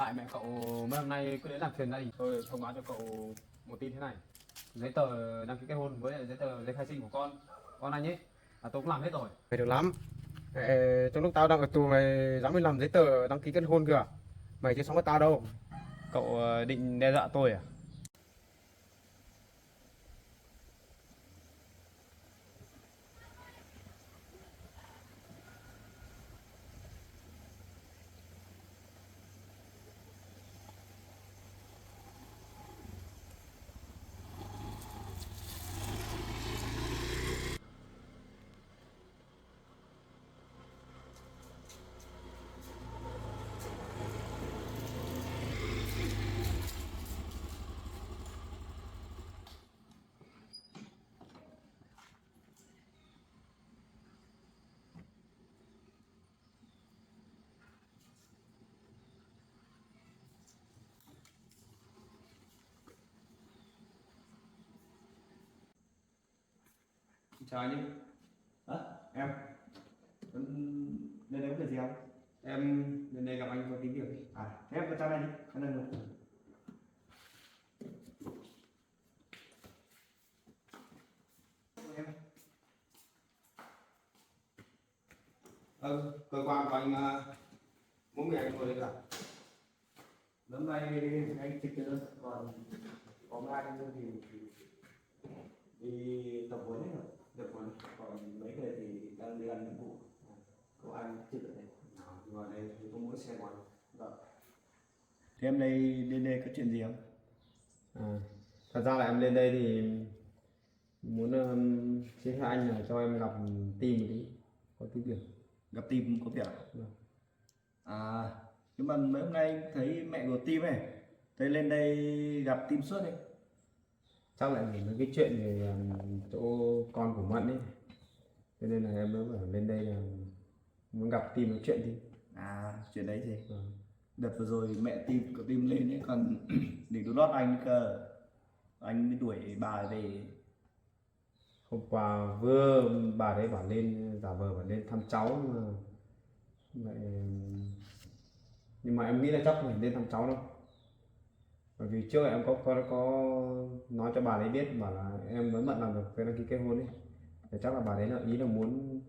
lại mẹ cậu mấy hôm nay cứ đến làm phiền gia đình. Tôi thông báo cho cậu một tin thế này. Giấy tờ đăng ký kết hôn với giấy tờ giấy khai sinh của con anh ấy là tôi cũng làm hết rồi. Mày được lắm. Trong lúc tao đang ở tù mày dám đi làm giấy tờ đăng ký kết hôn kìa. Mày chưa sống với tao đâu. Cậu định đe dọa tôi à? Chào anh ấy. Em lên đấy có việc gì không? Em lên đây gặp anh có tí việc. Thế em cứ cho đây đi, anh đừng. Cơ quan của anh mỗi mình anh ngồi đây cả. Năm nay anh trực nữa, còn có mai anh thì đi tập huấn hết rồi. Tập huấn, còn mấy người thì đang đi làm nhiệm vụ. Có anh trực ở đây. Vào đây thì có mỗi xe của anh. Vâng. Thế em lên đây có chuyện gì không? Thật ra là em lên đây thì muốn xin phép anh là cho em gặp team một tí, có tí việc. Gặp team có việc. Vâng. Nhưng mà mấy hôm nay anh thấy mẹ của team ấy, thấy lên đây gặp team suốt ấy. Chắc lại vì mấy cái chuyện về chỗ con của Mận ấy, cho nên là em mới phải lên đây là muốn gặp team nói chuyện thì. Chuyện đấy thì Vâng. đợt vừa rồi mẹ team của team lên ấy còn đỉnh đô lót anh cơ, anh mới đuổi bà về. Hôm qua vừa bà đấy bảo lên giả vờ bảo lên thăm cháu mà vậy, nhưng mà em nghĩ là chắc không phải lên thăm cháu đâu, bởi vì trước em có nói cho bà đấy biết bảo là em mới Mận làm được cái đăng ký kết hôn ấy, thì chắc là bà đấy là ý là muốn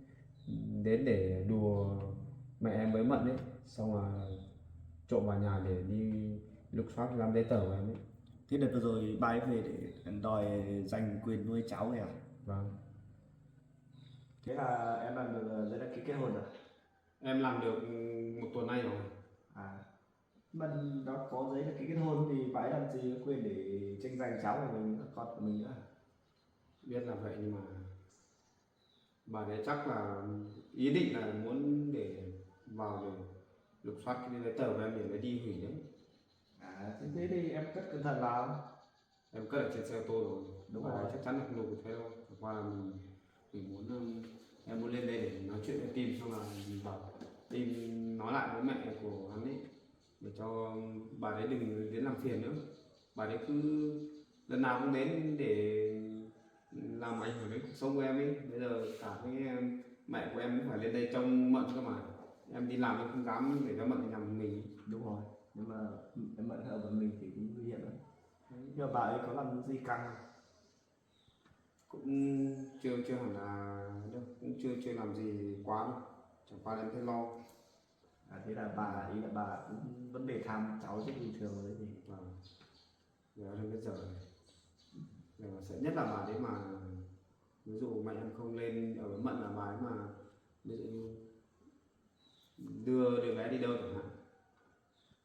đến để đùa mẹ em với Mận ấy, xong là trộm vào nhà để đi lục soát làm giấy tờ của em ấy. Thế đợt vừa rồi bà ấy về để đòi giành quyền nuôi cháu này à? Vâng. Thế là em làm được giấy đăng ký kết hôn rồi? Em làm được một tuần nay rồi. Mà nó có giấy đăng ký kết hôn thì bà ấy làm gì có quyền để tranh giành cháu của mình nữa, con của mình nữa? Biết là vậy nhưng mà bà đấy chắc là ý định là muốn để vào để lục soát cái giấy tờ của em để lấy đi hủy đấy. Thế thì em cất cẩn thận vào. Em cất ở trên xe ô tô rồi. Đúng Bà rồi. đấy chắc chắn là không lục được thế đâu. Thật qua là mình muốn em muốn lên đây để nói chuyện với team, xong là mình bảo team nói lại với mẹ của hắn ấy để cho bà đấy đừng đến làm phiền nữa. Bà đấy cứ lần nào cũng đến để làm ảnh hưởng đến cuộc sống của em ấy. Bây giờ cả cái mẹ của em cũng phải lên đây trông Mận cơ mà, em đi làm em không dám để cho Mận nhầm với mình. Đúng rồi, nhưng mà em Mận ở với mình thì cũng nguy hiểm lắm. Nhưng mà bà ấy có làm gì căng không? Cũng chưa hẳn là đâu, cũng chưa làm gì quá đâu, chẳng qua là em thấy lo. Thế là bà ý là bà cũng vấn đề tham cháu rất bình thường rồi đấy gì. Giờ đến bây giờ này sợ nhất là bà đấy mà ví dụ mẹ em không lên ở với Mận là bà ấy mà ví dụ như đưa bé đi đâu chẳng hạn.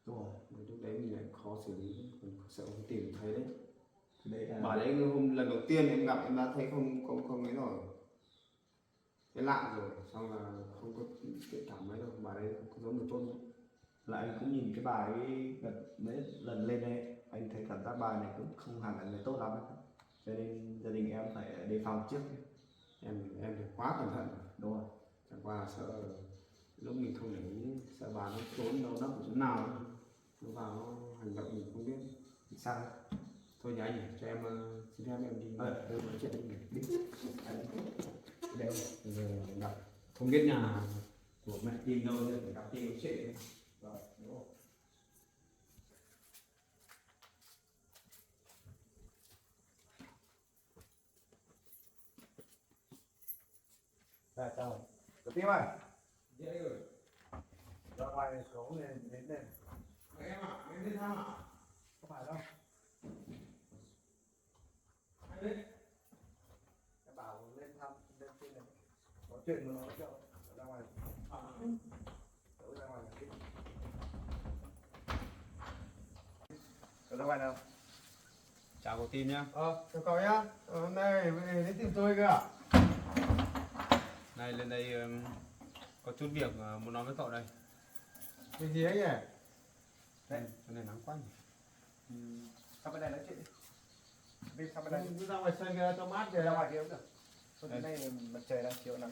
Đúng rồi. Lúc đấy mình lại khó xử lý, còn sợ không tìm thấy đấy. Đấy là... Bà đấy hôm lần đầu tiên em gặp em đã thấy không ấy rồi, cái lạ rồi, xong là không có thiện cảm mấy đâu, bà đấy không giống người tốt nữa. Là anh cũng nhìn cái bài ấy mấy lần lên đây, anh thấy cảm giác bài này cũng không hẳn là người tốt lắm, cho nên gia đình em phải đề phòng trước. Em phải quá cẩn thận. Đúng rồi. Chẳng qua là sợ lúc mình không để ý, sợ bà nó trốn đâu nấp ở chỗ nào nó vào nó hành động mình không biết. Sao? Thôi nhà anh cho em xin phép em đi nói chuyện với mình đi. Đeo giờ gặp không biết nhà của mẹ tìm đâu nên phải gặp team nói chuyện. Rồi, đúng rồi. Dạ chào. Được tiếp ơi. Dễ rồi. Ra ngoài xuống lên đến đây. Em à, em đi thăm à? Không phải đâu. Anh đi. Em bảo lên thăm lên trên này. Có chuyện mà nói cho. Ra ngoài. Ra ngoài một tí. Ra ngoài nào? Chào cậu Tin nhá. Chào cậu nhá. Hôm nay về đến tìm tôi cơ à? Này lên đây có chút việc muốn nói với cậu đây. Việc gì ấy nhỉ? Đây, chỗ này nắng quá nhỉ. Sang bên này nói chuyện đi. Đi sang bên này. Cứ ra ngoài sân kia cho mát về. Ra ngoài kia cũng được. Hôm nay mặt trời đang chiều nắng.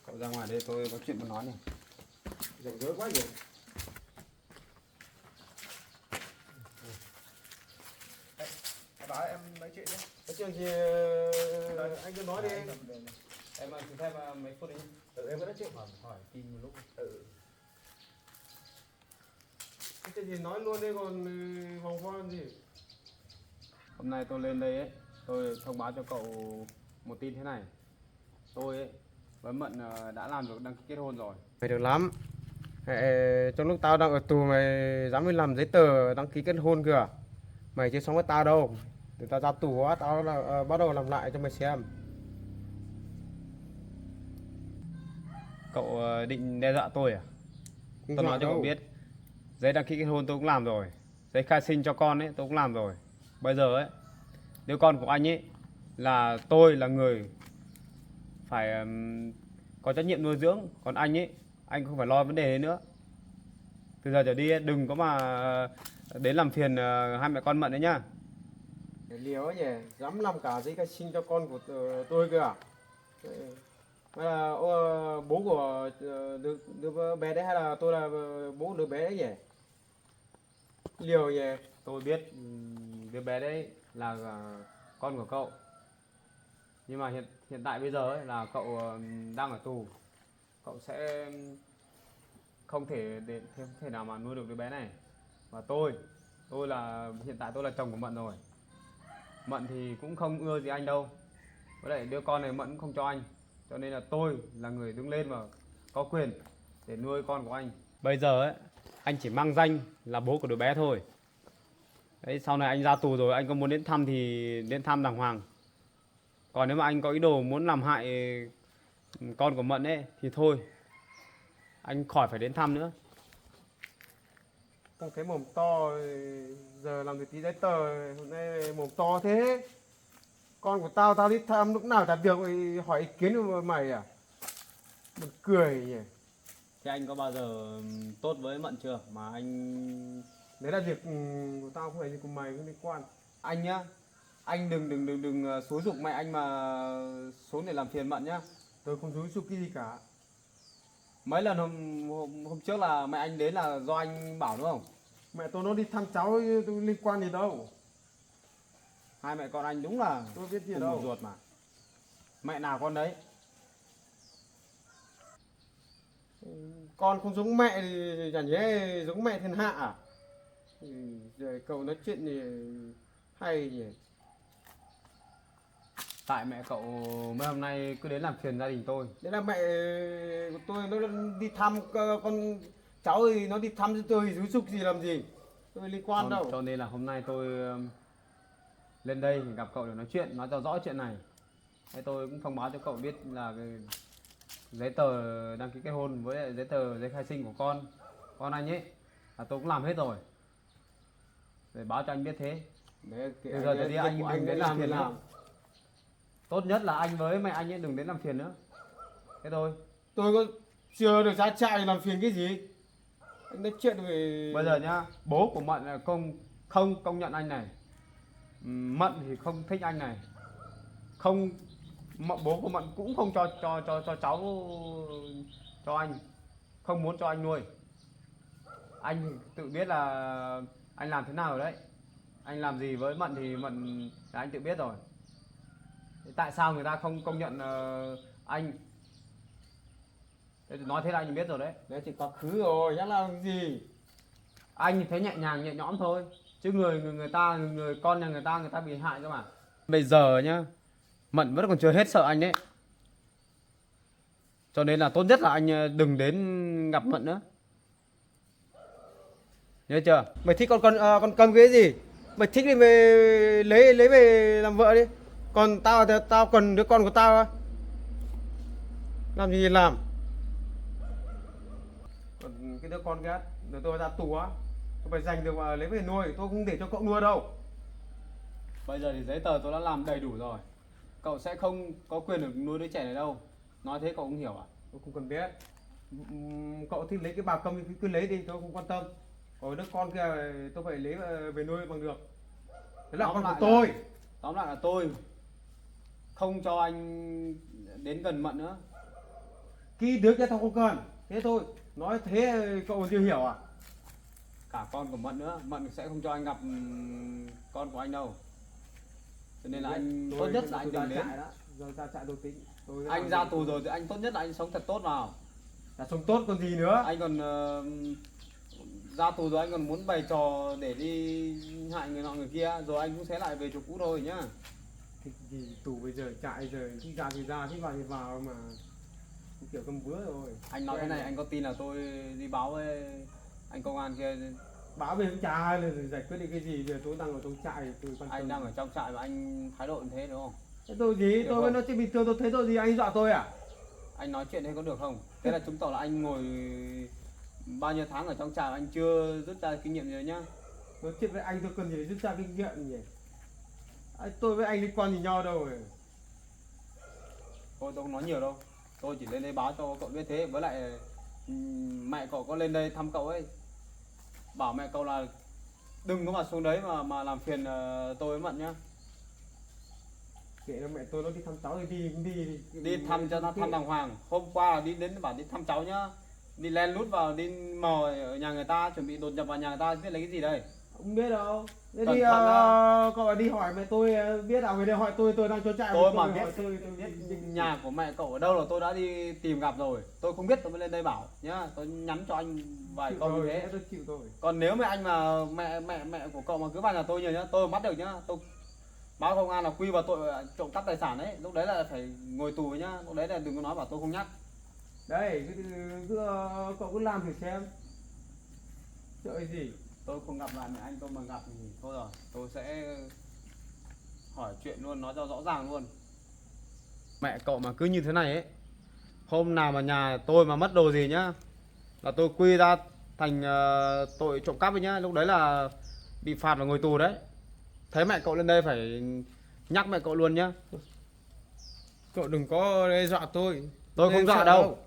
Cậu ra ngoài đây tôi có chuyện muốn nói này. Rảnh rỗi quá nhỉ? Em bảo em nói chuyện nhé. Có chuyện gì anh cứ nói đi. Em xin phép mấy phút đi. Em có nói chuyện. Hỏi Tin một lúc. Có chuyện gì nói luôn đi còn vòng vo làm gì? Hôm nay tôi lên đây ấy, tôi thông báo cho cậu một tin thế này. Tôi ấy với Mận đã làm được đăng ký kết hôn rồi. Mày được lắm. Trong lúc tao đang ở tù mày dám đi làm giấy tờ đăng ký kết hôn kìa. Mày chưa sống với tao đâu. Từ tao ra tù á, tao là bắt đầu làm lại cho mày xem. Cậu định đe dọa tôi à? Không Tôi dọa nói cho đâu. cậu biết, giấy đăng ký kết hôn tôi cũng làm rồi, giấy khai sinh cho con ấy tôi cũng làm rồi. Bây giờ ấy, đứa con của anh ấy là tôi là người phải có trách nhiệm nuôi dưỡng, còn anh ấy anh không phải lo vấn đề đấy nữa. Từ giờ trở đi ấy, đừng có mà đến làm phiền hai mẹ con Mận đấy nhá. Liều nhỉ, dám làm cả giấy khai sinh cho con của tôi kìa. Hay là bố của đứa bé đấy hay là tôi là bố đứa bé đấy nhỉ? Liều nhỉ. Tôi biết đứa bé đấy là con của cậu, nhưng mà hiện tại bây giờ ấy là cậu đang ở tù, cậu sẽ không thể nào mà nuôi được đứa bé này. Và tôi là hiện tại tôi là chồng của Mận rồi. Mận thì cũng không ưa gì anh đâu, với lại đứa con này Mận cũng không cho anh, cho nên là tôi là người đứng lên và có quyền để nuôi con của anh. Bây giờ ấy anh chỉ mang danh là bố của đứa bé thôi. Đấy, sau này anh ra tù rồi anh có muốn đến thăm thì đến thăm đàng hoàng. Còn nếu mà anh có ý đồ muốn làm hại con của Mận ấy thì thôi, anh khỏi phải đến thăm nữa. Tao cái mồm to giờ làm được tí giấy tờ hôm nay mồm to thế. Con của tao đi thăm lúc nào chả việc hỏi ý kiến của mày à? Buồn cười nhỉ. Thế anh có bao giờ tốt với Mận chưa mà anh... Đấy là việc của tao, không phải việc của mày, không liên quan. Anh nhá, anh đừng xúi giục mẹ anh mà xuống để làm phiền Mận nhá. Tôi không dối xúc cái gì cả. Mấy lần hôm trước là mẹ anh đến là do anh bảo đúng không? Mẹ tôi nó đi thăm cháu, tôi liên quan gì đâu. Hai mẹ con anh đúng là Tôi biết gì cùng đâu. một ruột mà. Mẹ nào con đấy. Con không giống mẹ thì chẳng nhẽ giống mẹ thiên hạ à? Rồi cậu nói chuyện thì hay nhỉ. Tại mẹ cậu mấy hôm nay cứ đến làm phiền gia đình tôi. Đấy là mẹ của tôi nó đi thăm con cháu thì nó đi thăm cho tôi dối xúc gì làm gì. Tôi liên quan đâu. Cho nên là hôm nay tôi lên đây để gặp cậu để nói chuyện, nói cho rõ chuyện này. Thế tôi cũng thông báo cho cậu biết là cái giấy tờ đăng ký kết hôn với lại giấy khai sinh của con anh ấy là tôi cũng làm hết rồi, để báo cho anh biết thế. Đấy, Bây giờ thì anh đừng đến làm phiền nữa. làm. Tốt nhất là anh với mẹ anh ấy đừng đến làm phiền nữa. Thế thôi. Tôi có chưa được ra trại làm phiền cái gì. Anh nói chuyện về... Bây giờ nhá, bố của Mận là không công nhận anh này. Mận thì không thích anh này. Không, bố của Mận cũng không cho cháu cho anh, không muốn cho anh nuôi. Anh thì tự biết là anh làm thế nào rồi đấy. Anh làm gì với Mận thì Mận là anh tự biết rồi. Tại sao người ta không công nhận anh? Nói thế là anh biết rồi đấy. Đấy thì quá khứ rồi, nhắc làm gì. Anh thấy nhẹ nhàng nhẹ nhõm thôi, chứ người con nhà người ta bị hại cơ mà. Bây giờ nhá, Mận vẫn còn chưa hết sợ anh đấy. Cho nên là tốt nhất là anh đừng đến gặp Mận nữa. Nhớ chưa? Mày thích con cầm cái gì? Mày thích thì mày lấy về làm vợ đi. Còn tao thì tao cần đứa con của tao thôi. Làm gì thì làm. Còn cái đứa con kia, rồi tôi ra tù á, tôi phải giành được mà lấy về nuôi, tôi không để cho cậu nuôi đâu. Bây giờ thì giấy tờ tôi đã làm đầy đủ rồi. Cậu sẽ không có quyền được nuôi đứa trẻ này đâu. Nói thế cậu không hiểu à? Tôi không cần biết. Cậu thích lấy cái bà cầm thì cứ lấy đi, tôi không quan tâm. Còn đứa con kia tôi phải lấy về nuôi bằng được. Đấy là Tóm con của lại tôi. Tóm lại là tôi không cho anh đến gần Mận nữa. Cái đứa kia tao không cần. Thế thôi. Nói thế cậu chưa hiểu à? Cả con của Mận nữa, Mận sẽ không cho anh gặp con của anh đâu. Cho nên là anh tốt nhất là anh đừng đến. Rồi ra trại tôi tính. Anh ra tù rồi thì anh tốt nhất là anh sống thật tốt vào. Là sống tốt còn gì nữa. Anh còn ra tù rồi anh còn muốn bày trò để đi hại người nọ người kia, rồi anh cũng sẽ lại về chỗ cũ thôi nhá. Thì gì tù bây giờ trại giờ thích ra thì ra, thích vào thì vào mà. Kiểu cơm bữa rồi. Anh nói cái này anh có tin là tôi đi báo với anh công an kia? Báo về cũng chả ai là giải quyết được cái gì, giờ tôi đang ở trong trại tôi quan tâm. Anh đang ở trong trại mà anh thái độ như thế đúng không? Thế tôi gì? Được Tôi không? mới nói chuyện bình thường, tôi thấy tôi gì anh dọa tôi à? Anh nói chuyện thế có được không? Thế là chứng tỏ là anh ngồi bao nhiêu tháng ở trong trại mà anh chưa rút ra kinh nghiệm gì nhá. Nói chuyện với anh tôi cần gì để rút ra kinh nghiệm nhỉ? Tôi với anh liên quan gì nhau đâu rồi. Thôi tôi không nói nhiều đâu. Tôi chỉ lên đây báo cho cậu biết thế. Với lại mẹ cậu có lên đây thăm cậu ấy, bảo mẹ cậu là đừng có mà xuống đấy mà làm phiền tôi với Mận nhá. Kệ là mẹ tôi nó đi thăm cháu thì Đi thăm cho nó thăm đàng hoàng. Hôm qua là đi đến bảo đi thăm cháu nhá. Đi len lút vào, đi mò ở nhà người ta, chuẩn bị đột nhập vào nhà người ta, biết lấy cái gì đây? Không biết đâu. Thế Cẩn đi thận ra. cậu đi hỏi mẹ tôi biết à? Về đây hỏi tôi đang cho trại. Tôi mà hỏi biết tôi biết nhà của mẹ cậu ở đâu là tôi đã đi tìm gặp rồi. Tôi không biết tôi mới lên đây bảo nhá. Tôi nhắn cho anh vài chịu câu như rồi, thế. tôi chịu rồi. Còn nếu mà anh mà mẹ của cậu mà cứ vào nhà tôi nhiều nhá, tôi bắt được nhá, tôi báo công an là quy vào tội trộm cắp tài sản đấy. Lúc đấy là phải ngồi tù nhá. Lúc đấy là đừng có nói bảo tôi không nhắc. Đây cậu cứ làm thử xem. Sợ gì? Tôi không gặp lại mẹ anh, tôi mà gặp thì thôi rồi, tôi sẽ hỏi chuyện luôn, nói cho rõ ràng luôn. Mẹ cậu mà cứ như thế này ấy, hôm nào mà nhà tôi mà mất đồ gì nhá, là tôi quy ra thành tội trộm cắp ấy nhá. Lúc đấy là bị phạt và ngồi tù đấy. Thấy mẹ cậu lên đây phải nhắc mẹ cậu luôn nhá. Cậu đừng có đe dọa tôi. Tôi không dọa đâu.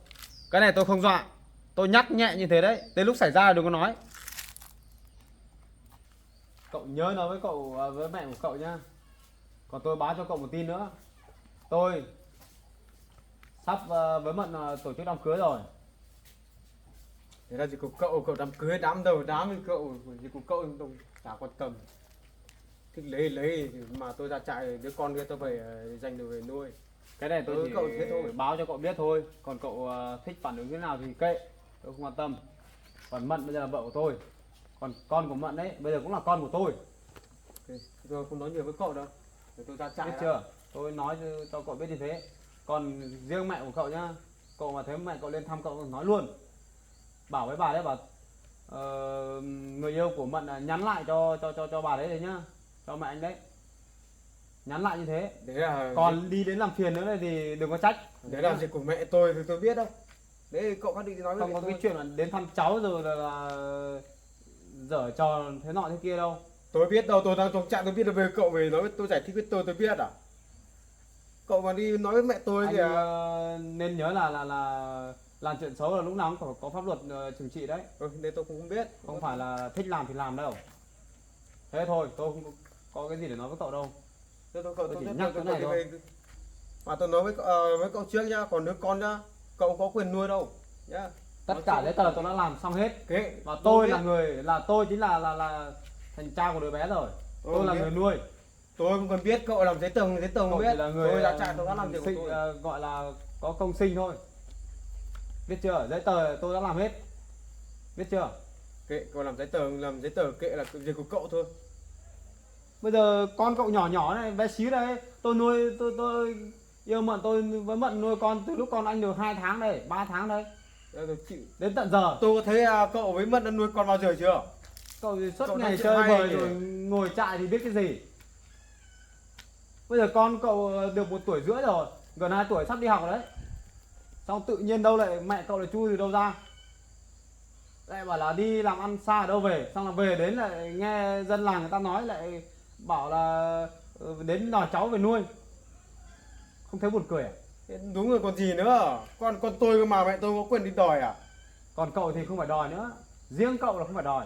Cái này tôi không dọa. Tôi nhắc nhẹ như thế đấy. Đến lúc xảy ra đừng có nói. Cậu nhớ nói với cậu với mẹ của cậu nhá. Còn tôi báo cho cậu một tin nữa. Tôi sắp với Mận tổ chức đám cưới rồi. Thế là gì của cậu đám cưới đám đầu đám với cậu, gì của cậu tôi chả quan tâm. Thích lấy mà tôi ra trại đứa con kia tôi phải dành được về nuôi. Cái này tôi chỉ Cậu thế thôi. báo cho cậu biết thôi. Còn cậu thích phản ứng thế nào thì kệ, tôi không quan tâm. Còn Mận bây giờ là vợ của tôi. Còn con của Mận đấy bây giờ cũng là con của tôi. Tôi không nói nhiều với cậu đâu. Để tôi ra trại Biết đã. chưa? Tôi nói cho cậu biết như thế. Còn riêng mẹ của cậu nhá, cậu mà thấy mẹ cậu lên thăm cậu nói luôn. Bảo với bà đấy, bảo người yêu của Mận là nhắn lại cho bà đấy nhá, cho mẹ anh đấy. Nhắn lại như thế. Đấy là Còn đi đến làm phiền nữa này thì đừng có trách. đấy là việc của mẹ tôi thì tôi biết đâu. Đấy cậu có định nói với Không mẹ có tôi. cái chuyện là đến thăm cháu rồi là dở trò thế nọ thế kia đâu. Tôi biết đâu, tôi đang trong trại tôi biết được về cậu về nói với tôi giải thích với tôi biết à? Cậu mà đi nói với mẹ tôi Anh kìa. nên nhớ là làm chuyện xấu là lúc nào cũng có pháp luật trừng trị đấy. Nên tôi cũng không biết. Không phải là thích làm thì làm đâu. Thế thôi, tôi không có cái gì để nói với cậu đâu. Tôi chỉ nhắc cái này thôi. Mà tôi nói với cậu trước nhá, còn đứa con nhá, cậu không có quyền nuôi đâu nhá. Tất cả giấy tờ tôi đã làm xong hết. Kệ. Và tôi là người tôi chính là thành cha của đứa bé rồi. Tôi là biết. người nuôi. Tôi không cần biết cậu làm giấy tờ không Cậu biết. chỉ là người Tôi ra trại tôi đã làm việc của sinh, tôi. gọi là có công sinh thôi. Biết chưa? Giấy tờ tôi đã làm hết. Biết chưa? Kệ, cậu làm giấy tờ kệ là việc của cậu thôi. Bây giờ con cậu nhỏ nhỏ này, bé xíu đây, tôi nuôi tôi Yêu Mận tôi với Mận nuôi con từ lúc con anh được 2 tháng đây, 3 tháng đây, Tôi chịu. đến tận giờ. Tôi có thấy cậu với Mận nuôi con bao giờ chưa? Cậu thì suốt Cậu ngày nói chuyện chơi hay bời nhỉ? rồi ngồi trại thì biết cái gì. Bây giờ con cậu được 1 tuổi rưỡi rồi, gần 2 tuổi sắp đi học rồi đấy. Xong tự nhiên đâu lại mẹ cậu lại chui từ đâu ra. Lại bảo là đi làm ăn xa ở đâu về, xong là về đến lại nghe dân làng người ta nói lại bảo là đến đòi cháu về nuôi. Không thấy buồn cười à? Đúng rồi còn gì nữa. Con tôi cơ mà mẹ tôi có quyền đi đòi à? Còn cậu thì không phải đòi nữa, riêng cậu là không phải đòi.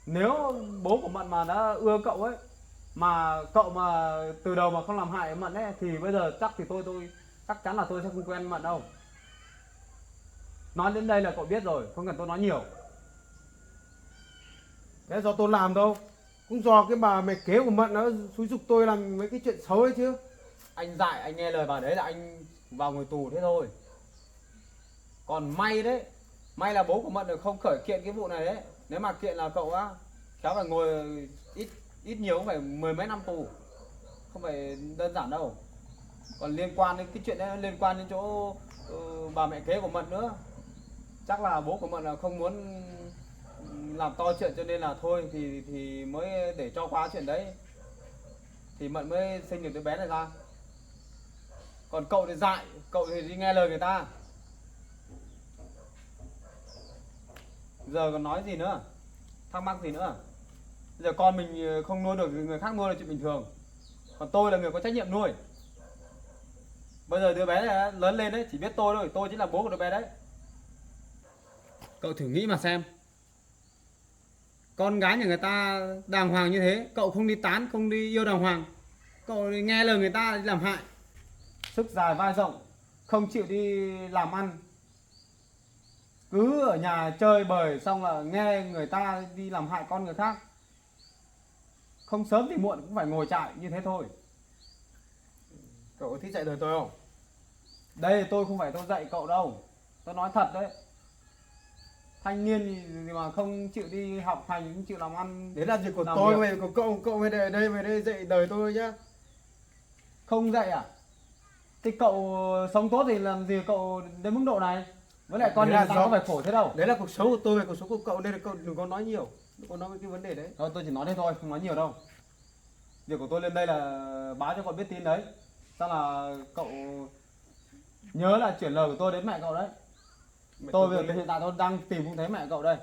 Nếu bố của Mận mà đã ưa cậu ấy, mà cậu mà từ đầu mà không làm hại Mận ấy, thì bây giờ chắc thì tôi chắc chắn là tôi sẽ không quen Mận đâu. Nói đến đây là cậu biết rồi, không cần tôi nói nhiều. Thế do tôi làm đâu. Cũng do cái bà mẹ kế của Mận nó xúi giục tôi làm mấy cái chuyện xấu ấy chứ. Anh dại, anh nghe lời bà đấy là anh vào ngồi tù thế thôi. Còn may đấy, may là bố của Mận được không khởi kiện cái vụ này đấy. Nếu mà kiện là cậu á, khéo phải ngồi ít nhiều cũng phải 10 mấy năm tù. Không phải đơn giản đâu. Còn liên quan đến cái chuyện đấy, liên quan đến chỗ bà mẹ kế của Mận nữa. Chắc là bố của Mận là không muốn làm to chuyện cho nên là thôi thì mới để cho qua chuyện đấy. Thì Mận mới sinh được đứa bé này ra. Còn cậu thì dại, cậu thì đi nghe lời người ta. Giờ còn nói gì nữa, thắc mắc gì nữa. Giờ con mình không nuôi được, người khác nuôi là chuyện bình thường. Còn tôi là người có trách nhiệm nuôi. Bây giờ đứa bé này lớn lên đấy, chỉ biết tôi thôi, tôi chính là bố của đứa bé đấy. Cậu thử nghĩ mà xem, con gái nhà người ta đàng hoàng như thế, cậu không đi tán, không đi yêu đàng hoàng, cậu nghe lời người ta đi làm hại. Sức dài vai rộng, không chịu đi làm ăn, cứ ở nhà chơi bời, xong là nghe người ta đi làm hại con người khác. Không sớm thì muộn cũng phải ngồi trại như thế thôi. Cậu có thích dạy đời tôi không? Đây tôi không phải tôi dạy cậu đâu, tôi nói thật đấy. Thanh niên thì mà không chịu đi học hành, không chịu làm ăn. Đấy là việc của làm tôi, việc. về của cậu về đây dạy đời tôi nhá. Không dạy à? Thì cậu sống tốt thì làm gì cậu đến mức độ này? Với lại con Đấy là nhà ta do- có phải khổ thế đâu. Đấy là cuộc sống của tôi, về cuộc sống của cậu, nên là cậu đừng có nói nhiều. Đừng có nói về cái vấn đề đấy. Thôi tôi chỉ nói thế thôi, không nói nhiều đâu. Việc của tôi lên đây là báo cho cậu biết tin đấy. Sao là cậu nhớ là chuyển lời của tôi đến mẹ cậu đấy. Mẹ Tôi tôi hiện tại tôi đang tìm không thấy mẹ cậu đây.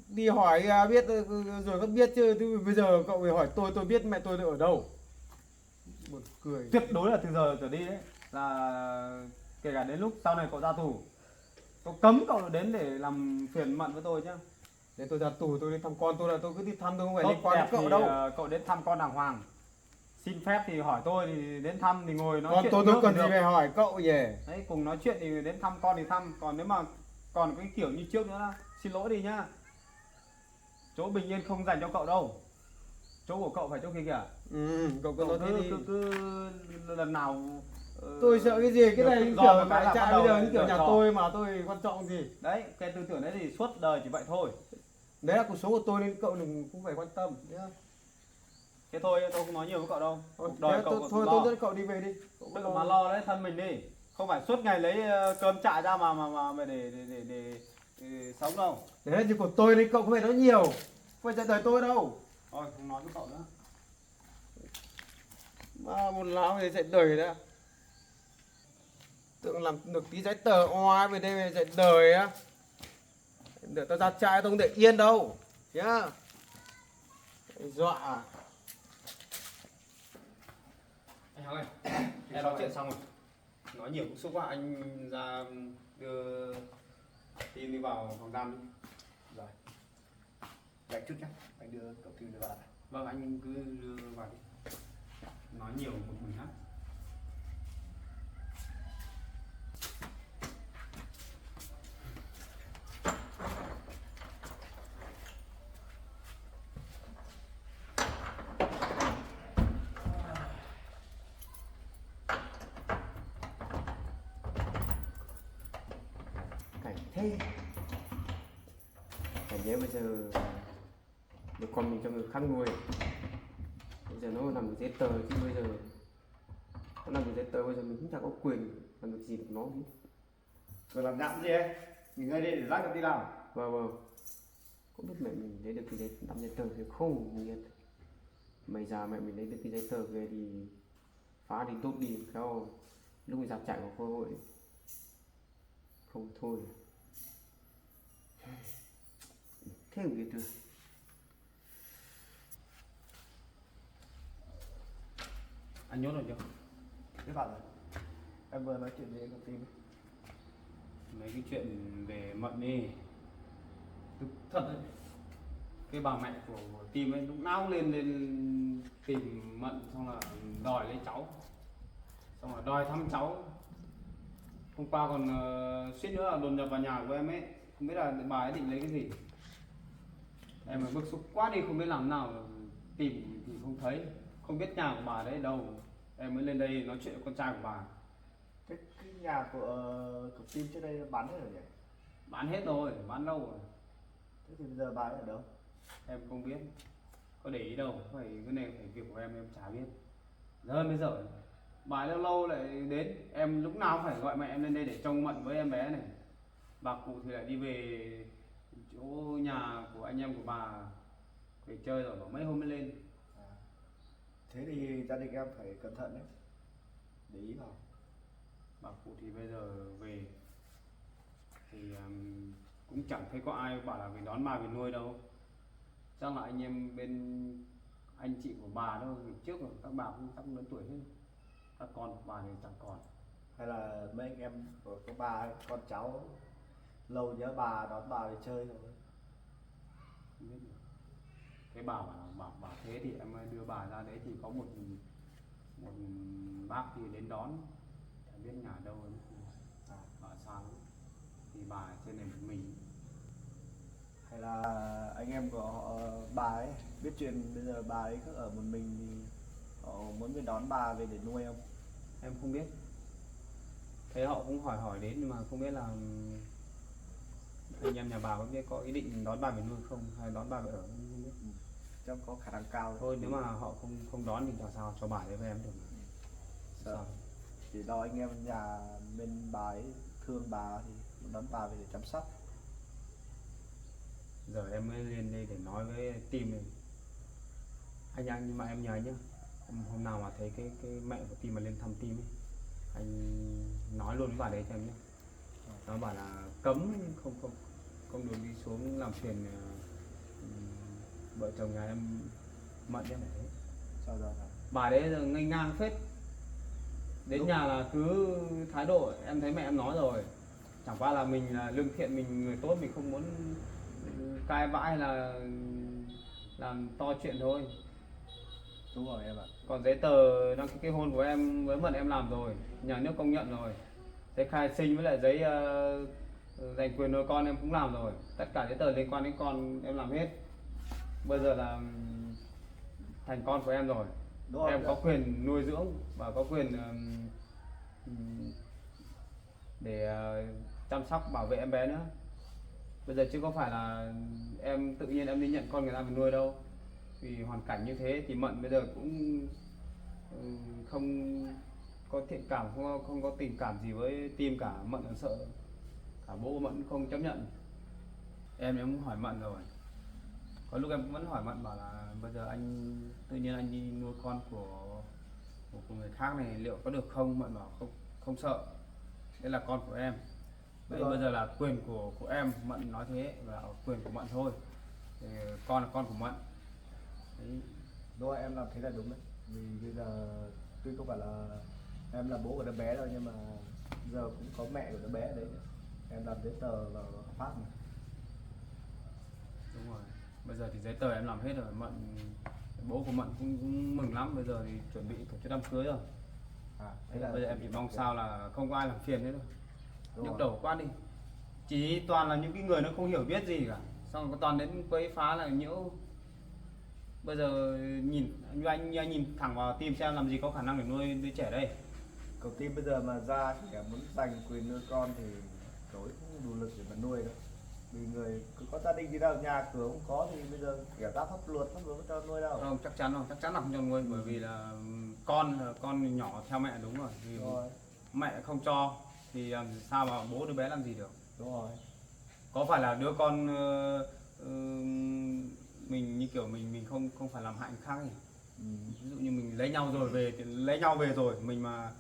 đi hỏi biết rồi vẫn biết chứ. Chứ bây giờ cậu về hỏi tôi biết mẹ tôi ở đâu. Buồn cười. Tuyệt đối là từ giờ trở đi đấy, là kể cả đến lúc sau này cậu ra tù, tôi cấm cậu đến để làm phiền Mận với tôi chứ. Để tôi ra tù tôi đi thăm con tôi, là tôi cứ đi thăm, tôi không phải Tốt liên quan đến đẹp cậu thì đâu. cậu đến thăm con đàng hoàng. Xin phép thì hỏi tôi thì đến thăm thì ngồi nói Con chuyện tôi nước cần thì gì được. phải hỏi cậu nhỉ? Đấy, cùng nói chuyện thì đến thăm con thì thăm. Còn nếu mà còn cái kiểu như trước nữa là xin lỗi đi nhá. Chỗ bình yên không dành cho cậu đâu. Chỗ của cậu phải chỗ kia kìa. Cậu cứ Cậu nói thế đi. cứ lần nào Tôi sợ cái gì? Cái được này tự như do kiểu một cái cái là trại bắt đầu bây giờ, như kiểu giở nhà trò. tôi mà tôi quan trọng gì. Đấy, cái tư tưởng đấy thì suốt đời chỉ vậy thôi. Đấy là cuộc sống của tôi nên cậu đừng cũng phải quan tâm nhá. Thế thôi, tôi không nói nhiều với cậu đâu. Thôi, Cuộc đời cậu thôi lo. tôi dẫn cậu đi về đi. Cậu Tự lo. mà lo lấy thân mình đi. Không phải suốt ngày lấy cơm trại ra mà để sống đâu. Đấy là việc của tôi nên cậu không phải nói nhiều. Không phải dạy đời tôi đâu. Thôi, không nói với cậu nữa. Mà một láo về dạy đời đó. Tưởng làm được tí giấy tờ oai về đây về dạy đời á. Để tao ra trại tao không để yên đâu nhá. Dọa à? Anh Hằng ơi, em nói chuyện xong rồi. Nói nhiều cũng xúc quá, anh ra đưa tin đi vào phòng giam đi. Rồi. Đợi chút nhé, anh đưa cậu Thư vào. Vâng, anh cứ đưa vào đi. Nói nhiều một mình hát. Cảnh thế. Cảnh nhé, bây giờ được con mình cho người khác nuôi. Bây giờ nó nằm giấy tờ chứ bây giờ nó làm giấy tờ bây giờ mình cũng chẳng có quyền làm được gì được nó hết. Rồi làm nhảm gì ấy? Nghỉ ngơi đi để lát được đi làm. Vâng, không biết mẹ mình lấy được cái giấy làm giấy tờ thì không mình biết. Mày già mẹ mình lấy được cái giấy tờ về thì phá đi tốt đi, theo lúc mình già chạy có cơ hội không thôi. Thế không biết được. Anh nhốt rồi chưa? Thế bạn rồi. Em vừa nói chuyện gì công ty. Mấy cái chuyện về Mận đi, thật đấy, cái bà mẹ của team ấy lúc nào cũng lên tìm Mận, xong là đòi lấy cháu, xong là đòi thăm cháu. Hôm qua còn suýt nữa là đột nhập vào nhà của em ấy, không biết là bà ấy định lấy cái gì. Em mới bức xúc quá đi, không biết làm nào, tìm thì không thấy, không biết nhà của bà đấy ở đâu. Em mới lên đây nói chuyện với con trai của bà. Cái nhà của team trước đây bán hết rồi nhỉ? Bán hết rồi, bán lâu rồi. Thế thì bây giờ bà ấy ở đâu? Em không biết, có để ý đâu, phải cái này phải việc của em chả biết. Giờ bây giờ bà ấy lâu lâu lại đến, em lúc nào cũng phải gọi mẹ em lên đây để trông Mận với em bé này. Bà cụ thì lại đi về chỗ nhà của anh em của bà về chơi rồi, bảo mấy hôm mới lên. Thế thì gia đình em phải cẩn thận đấy. Để ý vào. Bà cụ thì bây giờ về thì cũng chẳng thấy có ai bảo là về đón bà về nuôi đâu. Chắc là anh em bên anh chị của bà đâu, ngày trước rồi các bà cũng sắp lớn tuổi hết, các con của bà thì chẳng còn. Hay là mấy anh em của bà ấy, con cháu lâu nhớ bà đón bà về chơi rồi. Không biết được. Cái bà bảo thế thì em đưa bà ra đấy thì có một bác thì đến đón, chẳng biết nhà đâu ấy. Bà xa lắm, thì bà ở trên này một mình. Hay là anh em của họ, bà ấy biết chuyện bây giờ bà ấy cứ ở một mình thì họ muốn về đón bà về để nuôi không? Em không biết, thế họ cũng hỏi đến nhưng mà không biết là anh em nhà bà có ý định đón bà về nuôi không, hay đón bà về ở không biết. Chắc có khả năng cao Thôi nếu mà họ không đón thì làm sao cho bà đấy với em được. Sao? Chỉ lo anh em nhà bên bà ấy thương bà thì đón bà về để chăm sóc. Giờ em mới lên đây để nói với team này. Anh nhưng mà em nhờ nhá, hôm nào mà thấy cái mẹ của team mà lên thăm team ấy, anh nói luôn với bà đấy cho em nhé. Nó bảo là cấm không được đi xuống làm phiền vợ chồng nhà em Mận nhé. Sao giờ Bà đấy giờ ngây ngang phết, đến đúng. nhà là cứ thái độ, em thấy mẹ em nói rồi, chẳng qua là mình là lương thiện, mình người tốt, mình không muốn cai vã hay là làm to chuyện thôi. Đúng rồi em ạ. Còn giấy tờ đăng ký kết hôn của em với Mận em làm rồi, nhà nước công nhận rồi, giấy khai sinh với lại giấy giành quyền nuôi con em cũng làm rồi, tất cả giấy tờ liên quan đến con em làm hết. Bây giờ là thành con của em rồi, Đúng rồi, em có quyền nuôi dưỡng và có quyền để chăm sóc bảo vệ em bé nữa. Bây giờ chứ có phải là em tự nhiên em đi nhận con người ta về nuôi đâu. Vì hoàn cảnh như thế thì Mận bây giờ cũng không có thiện cảm, không có tình cảm gì với team cả. Mận là sợ, cả bố Mận cũng không chấp nhận. Em cũng hỏi Mận rồi, có lúc em cũng vẫn hỏi Mận bảo là bây giờ anh tự nhiên anh đi nuôi con của người khác này liệu có được không. Mận bảo không sợ, đây là con của em. Đấy, bây giờ là quyền của em. Mận nói thế là quyền của Mận thôi, thì con là con của Mận. Đấy. đúng rồi, em làm thế là đúng đấy. Vì bây giờ tuy không phải là em là bố của đứa bé đâu, nhưng mà giờ cũng có mẹ của đứa bé ở đấy. Em làm giấy tờ và hợp pháp mà. Đúng rồi, bây giờ thì giấy tờ em làm hết rồi. Mận, bố của Mận cũng mừng lắm, bây giờ thì chuẩn bị tổ chức đám cưới rồi. Bây giờ em chỉ mong sao là không có ai làm phiền hết đâu. Nhức đầu quá đi, chỉ toàn là những cái người nó không hiểu biết gì cả, xong rồi có toàn đến quấy phá là nhiễu. Bây giờ nhìn anh nhìn thẳng vào team xem làm gì có khả năng để nuôi đứa trẻ đây. Cậu team bây giờ mà ra thì muốn giành quyền nuôi con thì cậu ấy không đủ lực để mà nuôi đâu. vì người cứ có gia đình gì đâu, nhà cửa không có thì bây giờ kiểu ra pháp luật có cho nuôi đâu. Không, chắc chắn là không cho nuôi, bởi vì là con nhỏ theo mẹ, đúng rồi, vì Đúng rồi, mẹ không cho thì làm sao mà bố đứa bé làm gì được. đúng rồi. Có phải là đứa con mình như kiểu mình không không phải làm hại người khác ấy. Ừ. Ví dụ như mình lấy nhau rồi về thì lấy nhau về rồi mình mà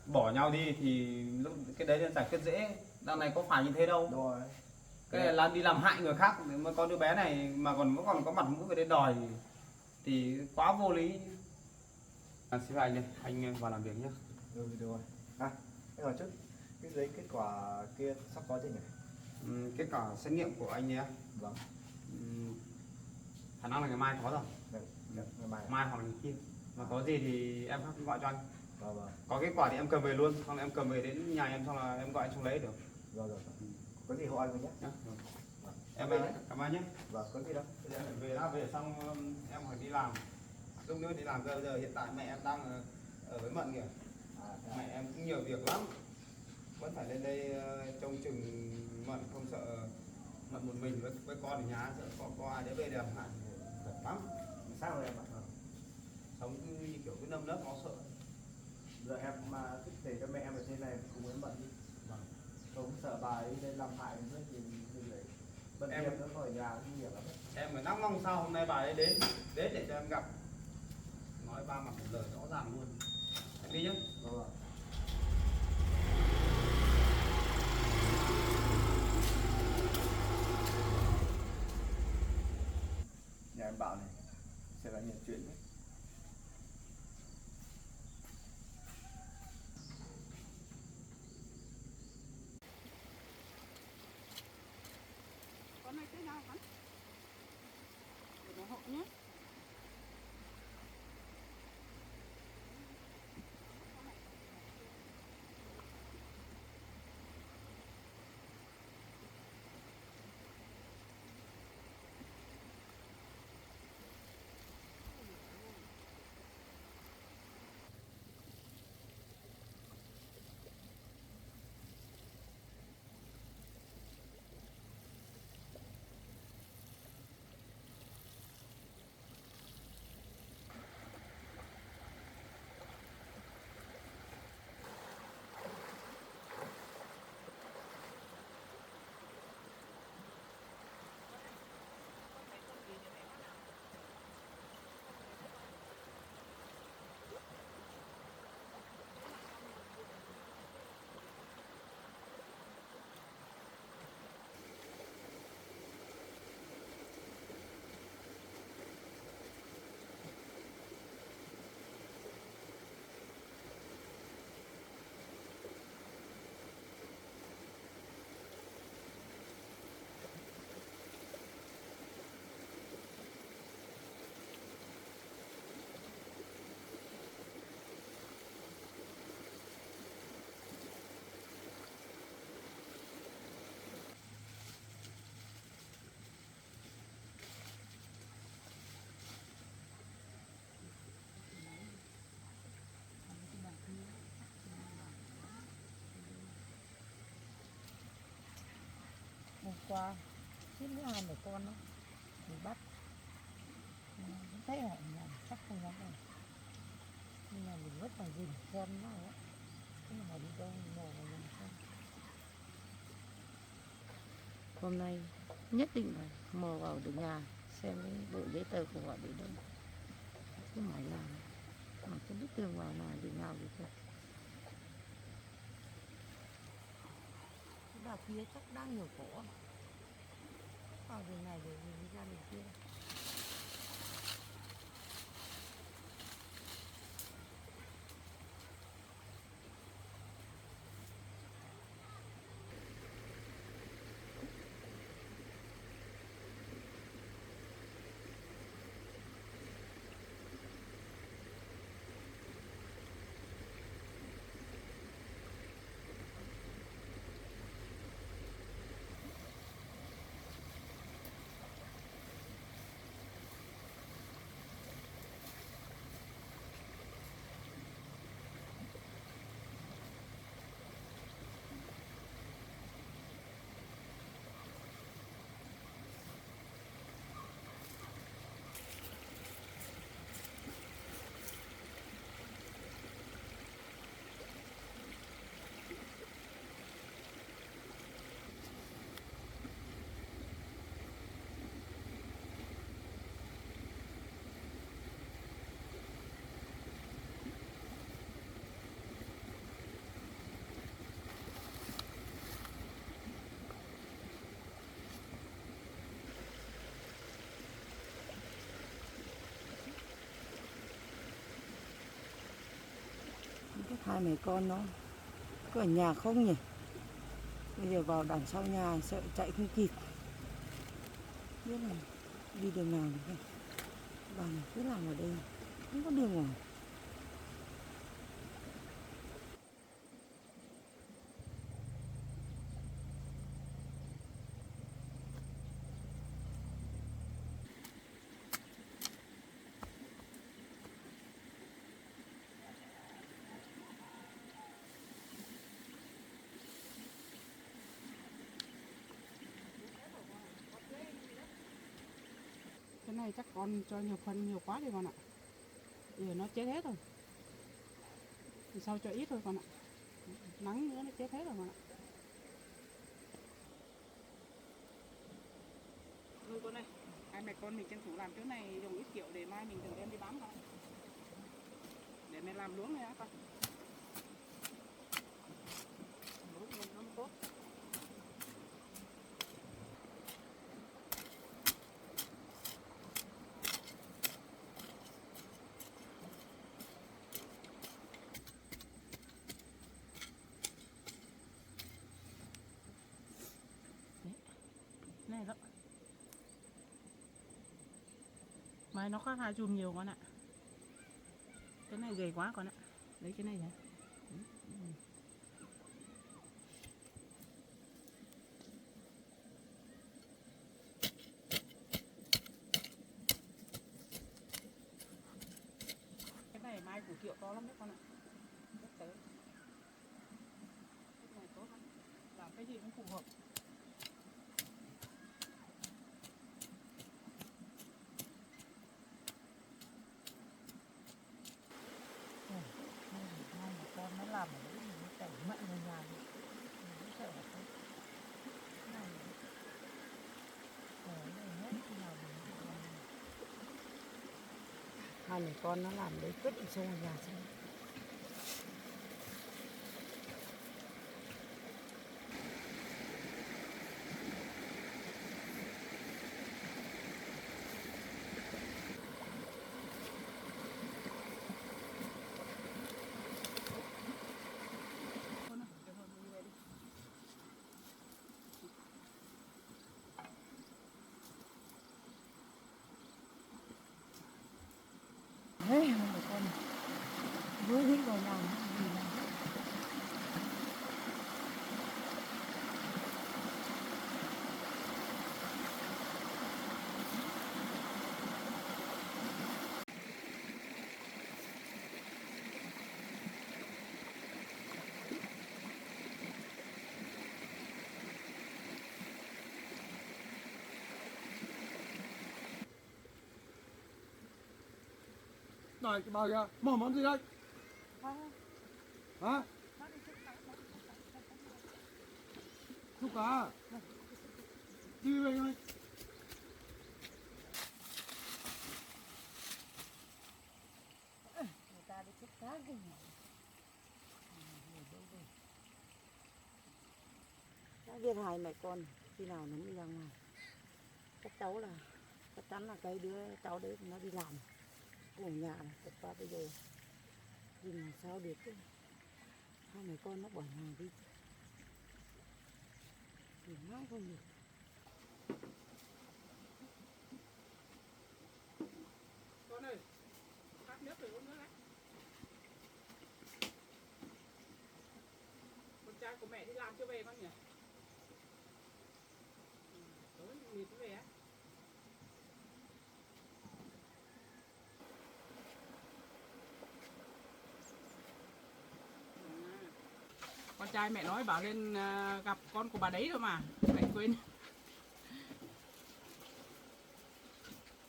bỏ nhau đi thì lúc cái đấy là giải quyết dễ. Đằng này có phải như thế đâu. Đúng rồi. Cái này là đi làm hại người khác, nếu mà có đứa bé này mà còn có mặt mũi về đây đòi thì quá vô lý. Xin lỗi anh đây, anh vào làm việc nhé. Ừ, được rồi. À, nhưng mà trước cái giấy kết quả kia sắp có chưa nhỉ? Kết quả xét nghiệm của anh nhé. Vâng. Khả năng là ngày mai có rồi. Được, ngày mai. Mai hoặc là ngày kia. Mà có gì thì em gọi cho anh. Vâng, vâng. Có kết quả thì em cầm về luôn, xong là em cầm về đến nhà em, xong là em gọi anh xuống lấy được. Vâng, rồi. Có gì hộ anh với nhé. Nhá. Vâng. Em cảm ơn nhé. Vâng, có gì đâu. Bây giờ em về đã, về xong em phải đi làm. Lúc nữa đi làm, bây giờ hiện tại mẹ em đang ở với Mận kìa. À, Mẹ em cũng nhiều việc lắm, vẫn phải lên đây trông chừng Mận, không sợ Mận một mình với con ở nhà, sợ có ai đấy về làm hại mệt lắm. sao rồi em ạ? Sống cứ như kiểu cứ nâm nấp nó sợ. Giờ em mà thích để cho mẹ em ở trên này cùng với Mận đi. Vâng. Không sợ bà ấy lên làm hại nữa thì mình lại bận Em- việc nữa, khỏi nhà cũng nguy hiểm lắm đấy. Em phải nắng mong sao hôm nay bà ấy đến để cho em gặp, nói ba mặt một lời rõ ràng luôn. Em đi nhé. Vâng ạ. Nhà em bảo này sẽ là nhiều chuyện đấy. Con này thế nào hả? Để nó hộ nhé. Hôm qua suýt nữa hai mẹ con nó bị bắt. Thấy họ nhà chắc không dám đâu, nhưng mà mình vẫn phải dình xem nó ấy. Thế mà đi đâu mò vào nhà xem. Hôm nay nhất định phải mò vào được nhà xem cái bộ giấy tờ của họ để đâu, cứ mãi làm mà không biết tường vào nào thì nào được thôi. Bà kia chắc đang nhiều khổ, vào đường này để đi ra đường kia. Hai mẹ con nó có ở nhà không nhỉ? Bây giờ vào đằng sau nhà sợ chạy không kịp. Biết là đi đường nào được không? Bà này cứ làm ở đây, không có đường ngoài. Cái này chắc con cho nhiều phân nhiều quá đi con ạ. Giờ nó chết hết rồi. Thì sau cho ít thôi con ạ. Nắng nữa nó chết hết rồi con ạ. Ừ con ơi, hai mẹ con mình tranh thủ làm chỗ này dùng ít kiệu để mai mình đừng đem đi bán con. Để mình làm luống này á con. Luống mình nó tốt. Này đó. Mai nó khác hai chùm nhiều con ạ. Cái này dày quá con ạ. Lấy cái này hả? Cái này mai củ kiệu to lắm đấy con ạ. Rất tới. Cái này tốt lắm. Làm cái gì cũng phù hợp. Hai mẹ con nó làm ở đấy mình mới đẩy mạnh vào nhà đi. Mình cũng sợ là cái này ở đây hết khi nào mình cũng làm. Hai mẹ con nó làm đấy quyết định xông vào nhà xem. Con ơi, để hồi mình về đi. Đấy, hai mẹ con vừa đi vào nhà gì này. Này cái bà kìa, mở món gì đây? Hả? Xúc cá à? Đi về ngay. Người ta đi xúc cá cái gì? Đã biết hai mẹ con khi nào nó mới ra ngoài. Các cháu là chắc chắn là cái đứa cháu đấy nó đi làm ở nhà này. Thật ra bây giờ thì làm sao được ấy. Hai mẹ con nó bỏ nhà đi thì mãi không được. Con ơi, khát nước rồi uống nước đấy. Con trai của mẹ đi làm chưa về con nhỉ? Tối mệt mới về á. Con trai mẹ nói bảo lên gặp con của bà đấy thôi mà mẹ quên.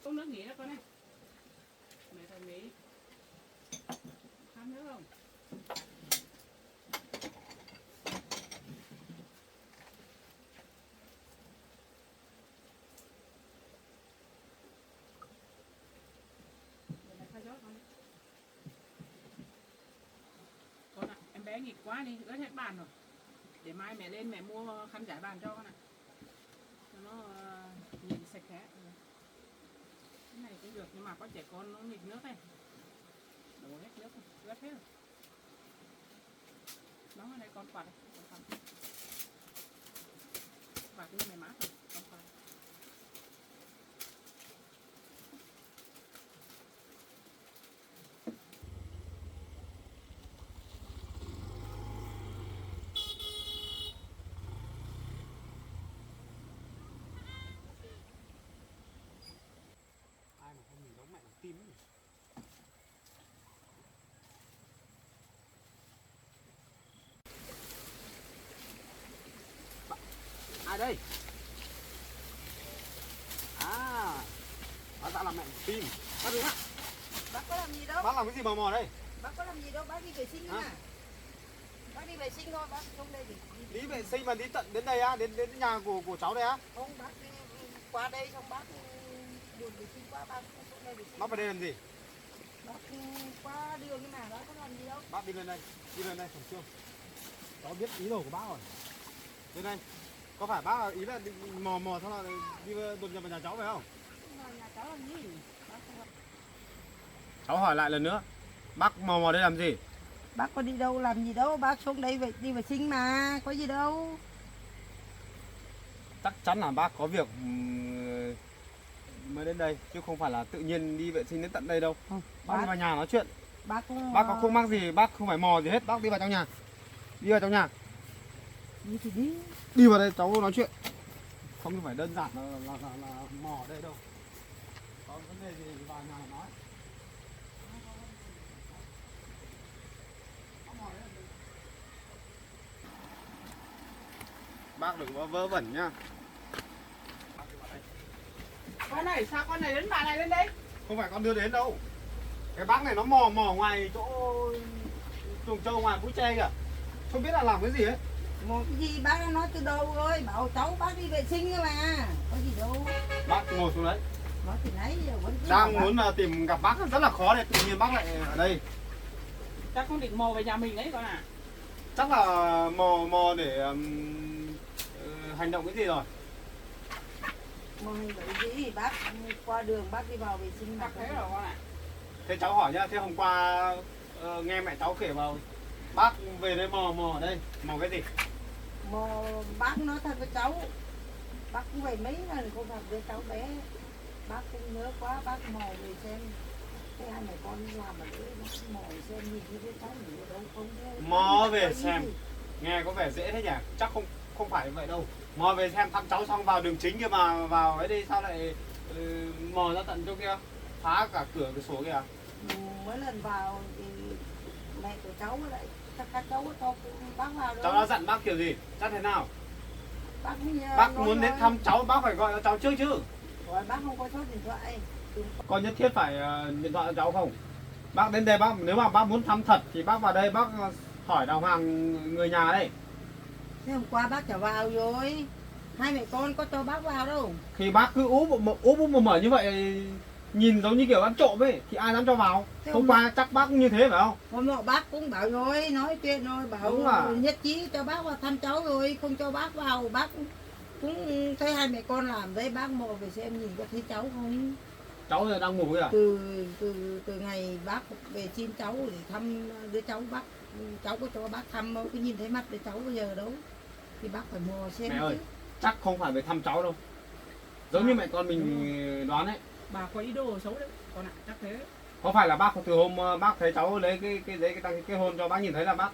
Uống nước nghỉ đó con ơi. Mẹ thầy nghỉ. Khát nước không? Con ạ, em bé nghịch quá đi, ướt hết bàn rồi. Để mai mẹ lên mẹ mua khăn trải bàn cho con ạ. Cho nó nhìn sạch sẽ. Cái này cũng được nhưng mà có trẻ con nó nghịch nước này. Đổ hết nước, ướt hết rồi. Đó đây con quạt đây. Con quạt. Quạt cái này mát rồi. Con quạt. Ai mà không nhìn giống mẹ tim ấy. Ai đây? À, bác đã làm mẹ tim. Bác đứng ạ. Bác có làm gì đâu, Bác làm cái gì mò mò đây? bác có làm gì đâu, bác đi vệ sinh Hả? mà. Bác đi vệ sinh thôi, bác không đây thì Đi vệ sinh mà đi tận đến đây á, đến nhà của cháu đây á. không, bác đi qua đây xong bác đường vệ sinh qua, bác không xuống đây vệ sinh. Bác vào đây làm gì? Bác qua đường như nào, bác có làm gì đâu. Bác đi lên đây khẩn trương. Cháu biết ý đồ của bác rồi. Lên đây. Có phải bác ý là định mò mò xong là đi đột nhập vào nhà cháu phải không? Nhưng mà nhà cháu làm gì? Bác không làm. Cháu hỏi lại lần nữa, bác mò mò đây làm gì? Bác có đi đâu làm gì đâu, bác xuống đây đi vệ sinh mà, có gì đâu. Chắc chắn là bác có việc mới đến đây, chứ không phải là tự nhiên đi vệ sinh đến tận đây đâu. Không, Bác đi vào nhà nói chuyện. bác cũng Bác có không mang gì, bác không phải mò gì hết, bác đi vào trong nhà. Đi vào trong nhà, đi thì đi. đi vào đây cháu nói chuyện. Không phải đơn giản là mò ở đây đâu. Có vấn đề gì thì vào nhà nói. Bác đừng có vớ vẩn nhá. Con này sao con này đến bà này lên đây? Không phải con đưa đến đâu. Cái bác này nó mò ngoài chỗ chuồng trâu ngoài Búi Tre kìa. Không biết là làm cái gì ấy. Một cái gì bác đã nói từ đầu rồi, bảo cháu bác đi vệ sinh cơ mà, có gì đâu. Bác ngồi xuống đấy. Nói thì nãy giờ vẫn cứ bảo Đang bác- muốn là tìm gặp bác rất là khó để tự nhiên bác lại ở đây. Chắc con định mò về nhà mình đấy con à? Chắc là mò để hành động cái gì rồi. Mà hành động gì, bác qua đường bác đi vào vệ sinh mà Chắc thế rồi con ạ. Thế cháu hỏi nhá, thế hôm qua nghe mẹ cháu kể vào bác về đây mò ở đây, mò cái gì? mà bác nói thật với cháu, bác cũng vậy mấy lần không thật với cháu bé, bác cũng nhớ quá, bác mò về xem cái hai mẹ con làm ở đấy, bác mò xem nhìn như với cháu nghỉ ở đâu không thế. Mò về Có gì. xem. Nghe có vẻ dễ thế nhỉ? Chắc không phải vậy đâu. Mò về xem thăm cháu xong vào đường chính kia mà vào ấy đi sao lại mò ra tận chỗ kia, phá cả cửa sổ kìa. Mỗi lần vào thì mẹ của cháu với lại các cháu có cho bác vào đâu. Cháu đã dặn bác kiểu gì? Chắc thế nào? Bác, Bác nói muốn đến rồi. thăm cháu bác phải gọi cho cháu trước chứ. Rồi bác không có số điện thoại. Có nhất thiết phải điện thoại cho cháu không? Bác đến đây bác nếu mà bác muốn thăm thật thì bác vào đây bác hỏi đàng hoàng người nhà đây. Thế hôm qua bác trở vào rồi, hai mẹ con có cho bác vào đâu. Khi bác cứ úp mở như vậy nhìn giống như kiểu ăn trộm ấy thì ai dám cho vào. Thế Hôm hôm qua chắc bác cũng như thế phải không? Hôm nọ bác cũng bảo rồi, nói chuyện rồi, bảo Đúng à? nhất trí cho bác vào thăm cháu rồi, không cho bác vào, bác cũng thấy hai mẹ con làm đấy, bác mò về xem nhìn có thấy cháu không. Cháu giờ đang ngủ kìa. Từ ngày bác về xin cháu để thăm đứa cháu, cháu có cho bác thăm đâu, có nhìn thấy mặt đứa cháu bây giờ đâu, thì bác phải mò xem Mẹ ơi, chứ. chắc không phải về thăm cháu đâu. Giống như mẹ con mình đoán ấy. Bà có ý đồ xấu đấy con ạ, chắc thế. Có phải là bác từ hôm bác thấy cháu lấy cái giấy đăng ký kết hôn cho bác nhìn thấy là bác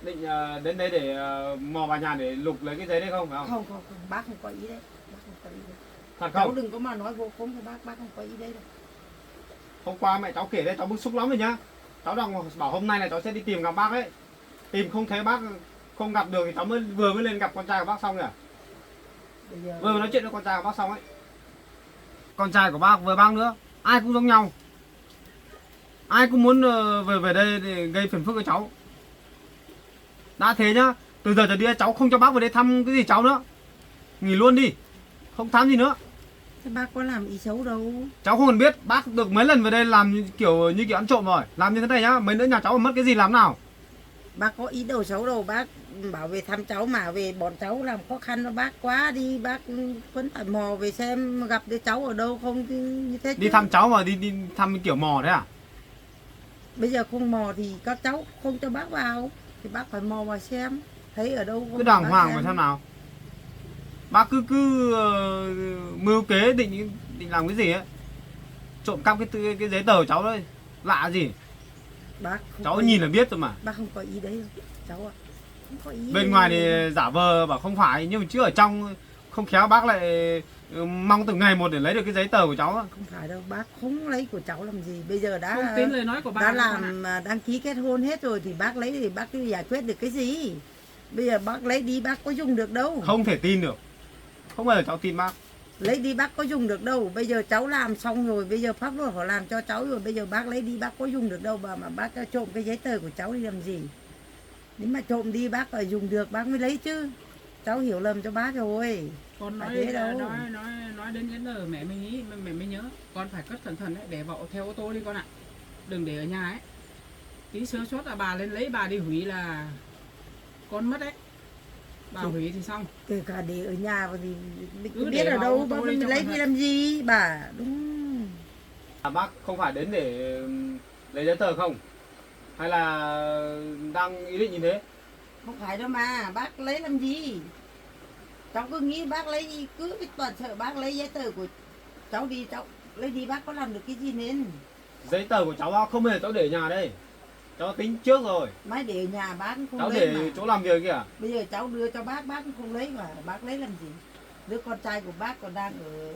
định đến đây để mò vào nhà để lục lấy cái giấy đấy không phải không? Không, bác không có ý đấy, bác không có ý đấy. Thật Cháu không? đừng có mà nói vô khống cho bác không có ý đấy đâu. Hôm qua mẹ cháu kể đây cháu bức xúc lắm rồi nhá. Cháu đang bảo hôm nay là cháu sẽ đi tìm gặp bác ấy. Tìm không thấy bác, không gặp được thì cháu vừa mới lên gặp con trai của bác xong kìa. Bây giờ Vừa mới nói chuyện với con trai của bác xong ấy. Con trai của bác với bác nữa, ai cũng giống nhau. Ai cũng muốn về đây để gây phiền phức cho cháu. Đã thế nhá, từ giờ trở đi cháu không cho bác về đây thăm cái gì cháu nữa. Nghỉ luôn đi, không thăm gì nữa. thế bác có làm ý xấu đâu. Cháu không cần biết, bác được mấy lần về đây làm như kiểu ăn trộm rồi. Làm như thế này nhá, mấy nữa nhà cháu mà mất cái gì làm nào. Bác có ý đồ xấu đâu, bác bảo về thăm cháu mà về bọn cháu làm khó khăn cho bác quá, đi bác vẫn phải mò về xem gặp đứa cháu ở đâu không thì như thế Đi chứ. thăm cháu mà đi thăm kiểu mò đấy à? Bây giờ không mò thì các cháu không cho bác vào, thì bác phải mò vào xem thấy ở đâu Cứ đàng bác hoàng mà xem nào. Bác cứ mưu kế định làm cái gì ấy. Trộm cắp cái giấy tờ của cháu đấy. Lạ gì. bác không Cháu có nhìn ý, là biết rồi mà. bác không có ý đấy cháu ạ, không có ý Bên ngoài thì giả vờ bảo không phải, nhưng mà chứ ở trong không khéo bác lại mong từng ngày một để lấy được cái giấy tờ của cháu. không phải đâu, bác không lấy của cháu làm gì, bây giờ Không tin lời nói của bà đã đâu con ạ. làm đăng ký kết hôn hết rồi thì bác lấy thì bác cứ giải quyết được cái gì, bây giờ bác lấy đi bác có dùng được đâu, Không thể tin được. Không bao giờ cháu tin bác. lấy đi bác có dùng được đâu, bây giờ cháu làm xong rồi, bây giờ pháp luật họ làm cho cháu rồi, bây giờ bác lấy đi bác có dùng được đâu mà bác trộm cái giấy tờ của cháu đi làm gì, nếu mà trộm đi bác phải dùng được bác mới lấy chứ, cháu hiểu lầm cho bác rồi. Con Phải nói thế đâu. nói đến cái giờ mẹ mới nghĩ, mẹ mới nhớ con phải cất cẩn thận đấy, để vợ theo ô tô đi con ạ, đừng để ở nhà ấy, tí sơ suất là bà lên lấy bà đi hủy là con mất đấy, bà hủy thì xong. Kể cả để ở nhà thì mình Cứ cứ để biết ở vào đâu ô tô bác đi mình cho lấy cẩn đi thận. làm gì bà, đúng Bác không phải đến để lấy giấy tờ không? Hay là đang ý định như thế? không phải đâu mà bác lấy làm gì, cháu cứ nghĩ bác lấy cứ toàn sợ bác lấy giấy tờ của cháu đi, cháu lấy đi bác có làm được cái gì nên Giấy tờ của cháu không hề cháu để ở nhà đây. Cháu tính trước rồi. máy để ở nhà bác cũng không Cháu lấy để mà chỗ làm việc kìa. bây giờ cháu đưa cho bác cũng không lấy mà bác lấy làm gì, đứa con trai của bác còn đang ở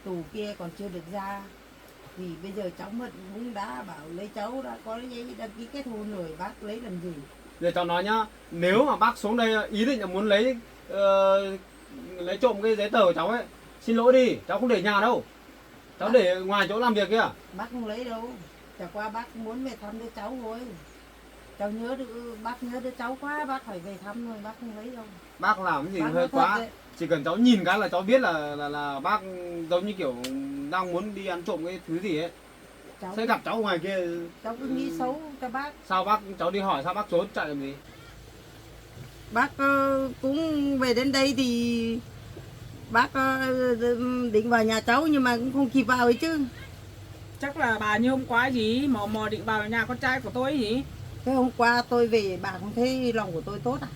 tù kia còn chưa được ra, thì bây giờ cháu mất cũng đã bảo lấy cháu đã có giấy đăng ký kết hôn rồi bác lấy làm gì. Giờ cháu nói nhá, nếu mà bác xuống đây ý định là muốn lấy trộm cái giấy tờ của cháu ấy, xin lỗi đi, cháu không để nhà đâu. Cháu để ngoài chỗ làm việc kia. Bác không lấy đâu, chả qua bác muốn về thăm đứa cháu thôi, cháu nhớ được bác nhớ đứa cháu quá bác phải về thăm thôi, bác không lấy đâu. Bác làm cái gì Bác hơi nói thật quá. đấy. Chỉ cần cháu nhìn cái là cháu biết là bác giống như kiểu đang muốn đi ăn trộm cái thứ gì ấy. Cháu Sẽ gặp cháu ngoài kia. cháu cứ nghĩ xấu cho bác. Sao cháu đi hỏi sao bác trốn chạy làm gì? Bác cũng về đến đây thì bác định vào nhà cháu nhưng mà cũng không kịp vào ấy chứ. Chắc là bà như hôm qua gì mò định vào nhà con trai của tôi ấy gì. Thế hôm qua tôi về bà không thấy lòng của tôi tốt à?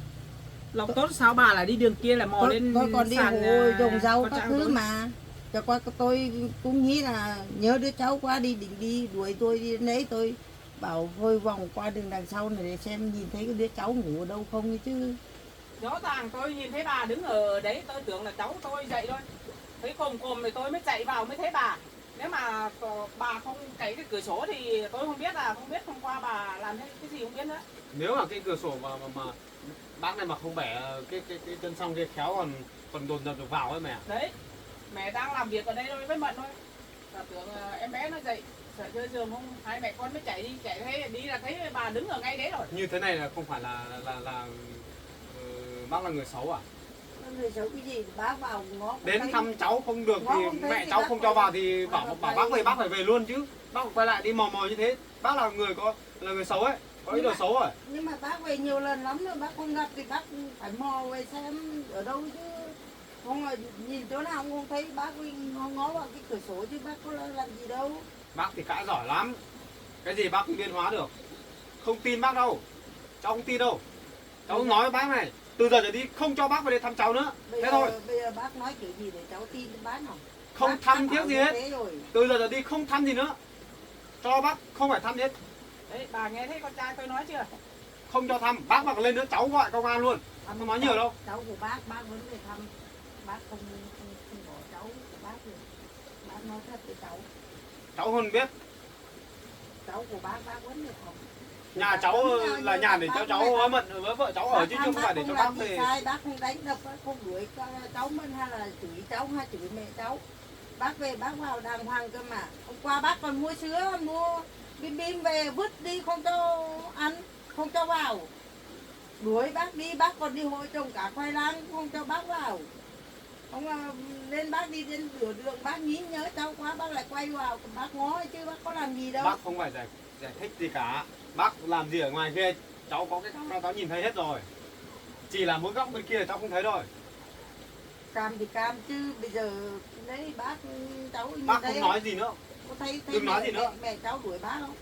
Lòng tốt sao bà lại đi đường kia là mò lên Tôi còn đi sàn, hồ trồng rau con các trai của thứ tôi. mà. Chả qua tôi cũng nghĩ là nhớ đứa cháu quá đi định đi đuổi tôi đi lấy tôi bảo thôi vòng qua đường đằng sau này để xem nhìn thấy cái đứa cháu ngủ ở đâu không ấy chứ. Rõ ràng tôi nhìn thấy bà đứng ở đấy, tôi tưởng là cháu tôi dậy thôi. Thấy cồm thì tôi mới chạy vào mới thấy bà. Nếu mà bà không cậy cái cửa sổ thì tôi không biết hôm qua bà làm cái gì không biết nữa. Nếu mà cái cửa sổ mà bác này mà không bẻ cái chân xong kia khéo còn đồn dập được vào ấy mẹ. Đấy, mẹ đang làm việc ở đây thôi với Mận thôi. Và tưởng em bé nó dậy, sợ chơi giường không, hai mẹ con mới chạy thấy đi là thấy bà đứng ở ngay đấy rồi. Như thế này là không phải là bác là người xấu à? Người xấu cái gì bác vào ngó không Đến thấy. thăm cháu không được Ngó thì không thấy mẹ thì cháu bác không phải- cho vào thì phải bảo phải- bác phải về luôn chứ. Bác quay lại đi mò như thế. Bác là người xấu ấy, có ý đồ xấu rồi. Nhưng mà bác về nhiều lần lắm rồi bác không gặp thì bác phải mò về xem ở đâu chứ. Không là nhìn chỗ nào cũng không thấy bác ngó vào cái cửa sổ chứ bác có làm gì đâu. Bác thì cãi giỏi lắm. Cái gì bác cũng biên hóa được. Không tin bác đâu. Cháu không tin đâu. Cháu nói với bác này, từ giờ trở đi không cho bác về đây thăm cháu nữa. Bây Thế giờ, thôi. bây giờ bác nói kiểu gì để cháu tin bác nào? Không Bác thăm bảo thiết gì như hết. thế rồi. Từ giờ trở đi không thăm gì nữa. Cho bác không phải thăm gì hết. Đấy, bà nghe thấy con trai tôi nói chưa? Không cho thăm. Bác mà lên nữa cháu gọi công an luôn. Không nói nhiều đâu. Cháu của bác vẫn về thăm. Bác không bỏ cháu của bác được. Bác nói thật với cháu. Cháu hơn biết. Cháu của bác vẫn về thăm. Nhà cháu là nhà để cho cháu với Mận với vợ cháu ở chứ không phải để cho bác về. Sai, bác không đánh đập, bác không đuổi cháu Mận hay là chửi cháu hay chửi mẹ cháu. Bác về bác vào đàng hoàng cơ mà. Hôm qua bác còn mua sữa, mua bim bim về vứt đi không cho ăn, không cho vào. Đuổi bác đi, bác còn đi hội trồng cả khoai lang không cho bác vào. Không lên bác đi đến rửa đường bác nghĩ nhớ cháu quá bác lại quay vào bác ngó chứ bác có làm gì đâu. Bác không phải giải thích gì cả. Bác làm gì ở ngoài kia cháu có cái camera cháu nhìn thấy hết rồi. Chỉ là mỗi góc bên kia cháu không thấy thôi. Cam thì cam chứ bây giờ đấy bác cháu như Bác thế không nói gì nữa. có thấy đừng nói gì nữa. mẹ cháu đuổi bác không?